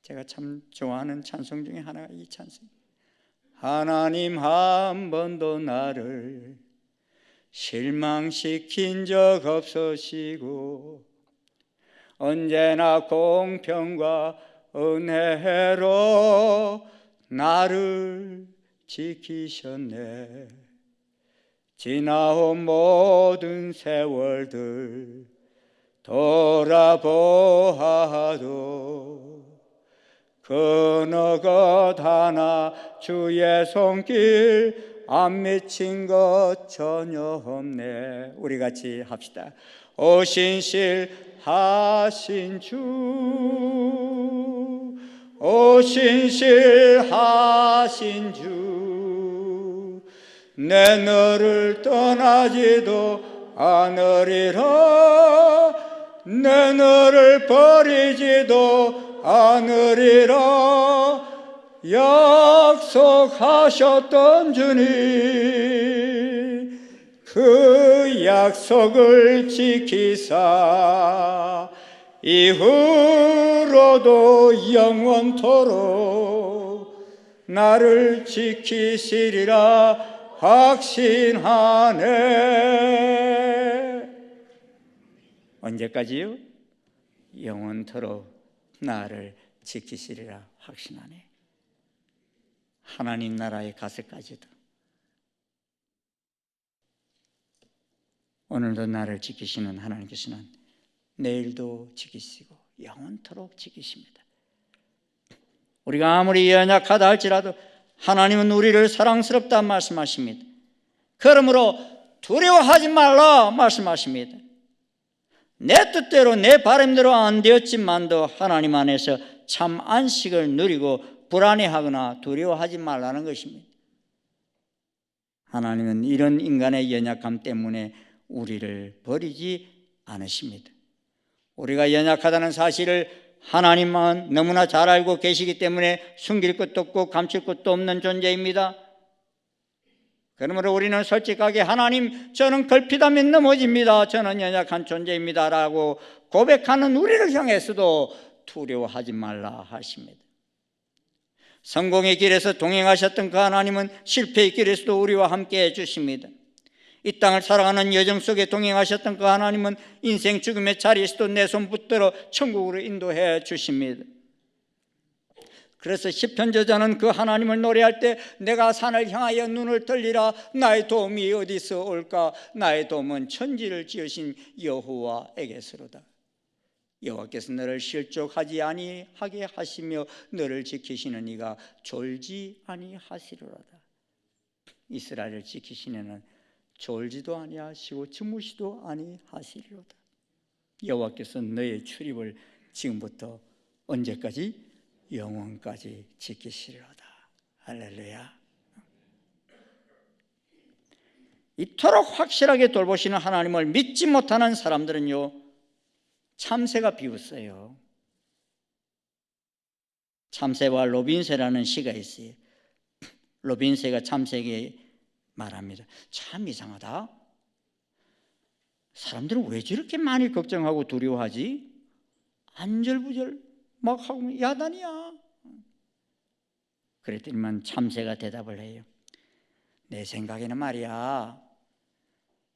제가 참 좋아하는 찬송 중에 하나가 이 찬송입니다. 하나님 한 번도 나를 실망시킨 적 없으시고 언제나 공평과 은혜로 나를 지키셨네. 지나온 모든 세월들 돌아보아도 어느 것 하나 주의 손길 안 미친 것 전혀 없네. 우리 같이 합시다. 오신실하신 주, 오신실하신 주, 내 너를 떠나지도 않으리라, 내 너를 버리지도 않으리라 약속하셨던 주님, 그 약속을 지키사 이후로도 영원토록 나를 지키시리라 확신하네. 언제까지요? 영원토록 나를 지키시리라 확신하네. 하나님 나라에 가서까지도 오늘도 나를 지키시는 하나님께서는 내일도 지키시고 영원토록 지키십니다. 우리가 아무리 연약하다 할지라도 하나님은 우리를 사랑스럽다 말씀하십니다. 그러므로 두려워하지 말라 말씀하십니다. 내 뜻대로 내 바람대로 안 되었지만도 하나님 안에서 참 안식을 누리고 불안해하거나 두려워하지 말라는 것입니다. 하나님은 이런 인간의 연약함 때문에 우리를 버리지 않으십니다. 우리가 연약하다는 사실을 하나님만 너무나 잘 알고 계시기 때문에 숨길 것도 없고 감출 것도 없는 존재입니다. 그러므로 우리는 솔직하게 하나님, 저는 걸핏하면 넘어집니다, 저는 연약한 존재입니다 라고 고백하는 우리를 향해서도 두려워하지 말라 하십니다. 성공의 길에서 동행하셨던 그 하나님은 실패의 길에서도 우리와 함께 해주십니다. 이 땅을 살아가는 여정 속에 동행하셨던 그 하나님은 인생 죽음의 자리에서도 내 손 붙들어 천국으로 인도해 주십니다. 그래서 시편 저자는 그 하나님을 노래할 때 내가 산을 향하여 눈을 들리라, 나의 도움이 어디서 올까, 나의 도움은 천지를 지으신 여호와에게서로다. 여호와께서 너를 실족하지 아니하게 하시며 너를 지키시는 이가 졸지 아니하시리로다. 이스라엘을 지키시는 이는 졸지도 아니하시고 주무시도 아니하시리로다. 여호와께서 너의 출입을 지금부터 언제까지? 영원까지 지키시리로다. 할렐루야. 이토록 확실하게 돌보시는 하나님을 믿지 못하는 사람들은요, 참새가 비웃어요. 참새와 로빈새라는 시가 있어요. 로빈새가 참새에게 말합니다. 참 이상하다. 사람들은 왜 저렇게 많이 걱정하고 두려워하지? 안절부절 막 하고 야단이야. 그랬더니만 참새가 대답을 해요. 내 생각에는 말이야,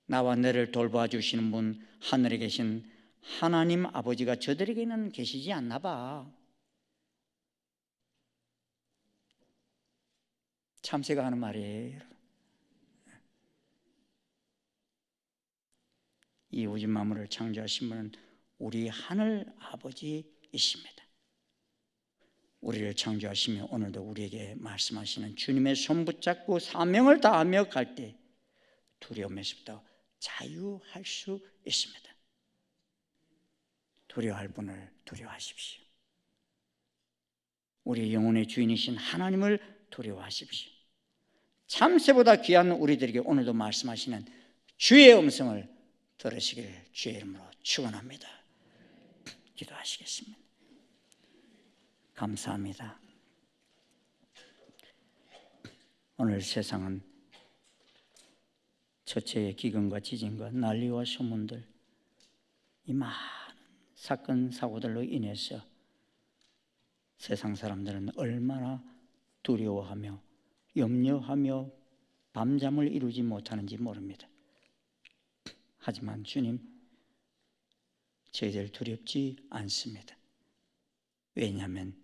나와 너를 돌봐 주시는 분, 하늘에 계신 하나님 아버지가 저들에게는 계시지 않나 봐. 참새가 하는 말이에요. 이 우주 만물을 창조하신 분은 우리 하늘 아버지이십니다. 우리를 창조하시며 오늘도 우리에게 말씀하시는 주님의 손 붙잡고 사명을 다하며 갈 때 두려움에서부터 자유할 수 있습니다. 두려워할 분을 두려워하십시오. 우리 영혼의 주인이신 하나님을 두려워하십시오. 참새보다 귀한 우리들에게 오늘도 말씀하시는 주의 음성을 들으시길 주의 이름으로 축원합니다. 기도하시겠습니다. 감사합니다. 오늘 세상은 첫째의 기근과 지진과 난리와 소문들, 이 많은 사건 사고들로 인해서 세상 사람들은 얼마나 두려워하며 염려하며 밤잠을 이루지 못하는지 모릅니다. 하지만 주님, 저희들 두렵지 않습니다. 왜냐하면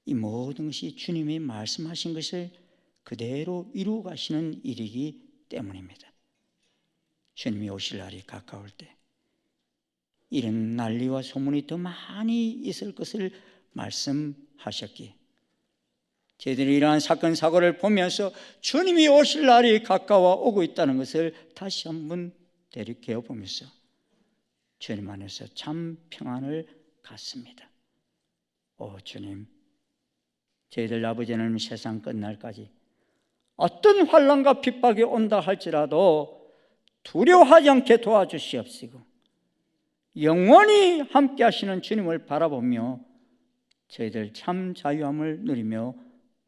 이 모든 것이 주님이 말씀하신 것을 그대로 이루어 가시는 일이기 때문입니다. 주님이 오실 날이 가까울 때 이런 난리와 소문이 더 많이 있을 것을 말씀하셨기에 저희들이 이러한 사건 사고를 보면서 주님이 오실 날이 가까워 오고 있다는 것을 다시 한번 되새겨 보면서 주님 안에서 참 평안을 갖습니다. 오 주님, 저희들 아버지 하나님 세상 끝날까지 어떤 환난과 핍박이 온다 할지라도 두려워하지 않게 도와주시옵시고 영원히 함께 하시는 주님을 바라보며 저희들 참 자유함을 누리며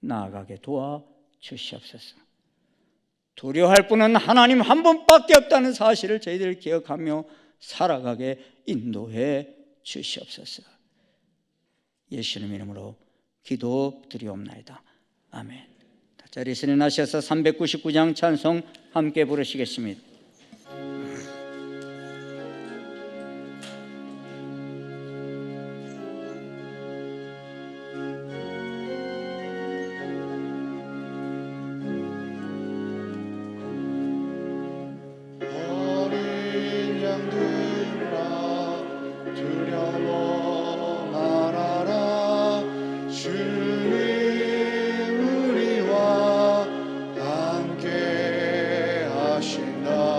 나아가게 도와주시옵소서. 두려워할 분은 하나님 한 분밖에 없다는 사실을 저희들 기억하며 살아가게 인도해 주시옵소서. 예수님 이름으로 기도드리옵나이다. 아멘. 자리에서 일어나셔서 399장 찬송 함께 부르시겠습니다. 어린 양들아 두려워 말아라. 주님 우리와 함께 하신다.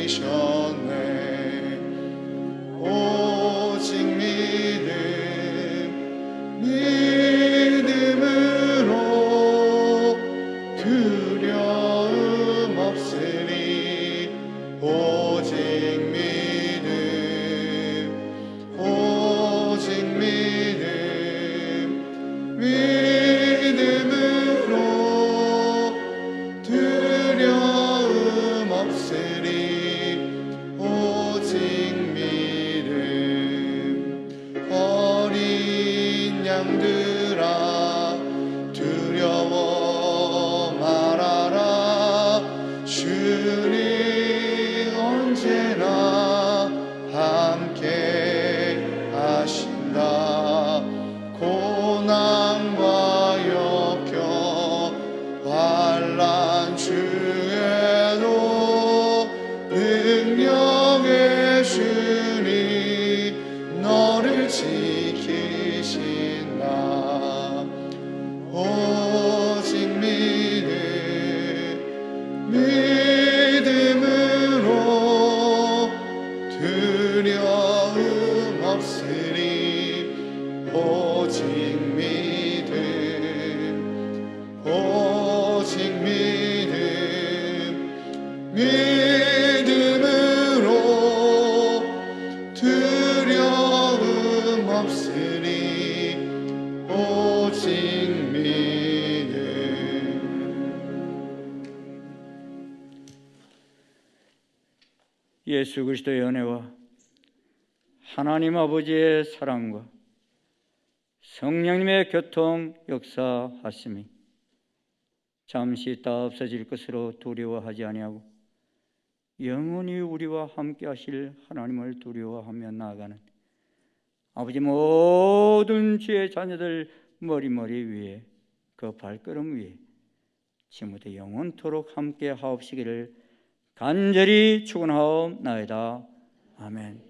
지키셨네. 오직 믿음으로 두려움 없으리. 오직 믿음, 오직 믿음으로 두려움 없으리. 오직 믿음. 어린 양들아 두려워 말아라. 주님 언제나 함께 하신다. 고난과 역경 환난 중에도 능력의 주님 너를 지키신다. 오직 믿음으로 두려움 없으리. 오직 믿음, 오직 믿음으로 두려움 없으리. 오직 믿음. 예수 그리스도의 은혜와 하나님 아버지의 사랑과 성령님의 교통 역사하심이 잠시 있다 없어질 것으로 두려워하지 아니하고 영원히 우리와 함께 하실 하나님을 두려워하며 나아가는 아버지 모든 주의 자녀들 머리머리 위에 그 발걸음 위에 지금부터 영원토록 함께 하옵시기를 간절히 축원하옵나이다. 아멘.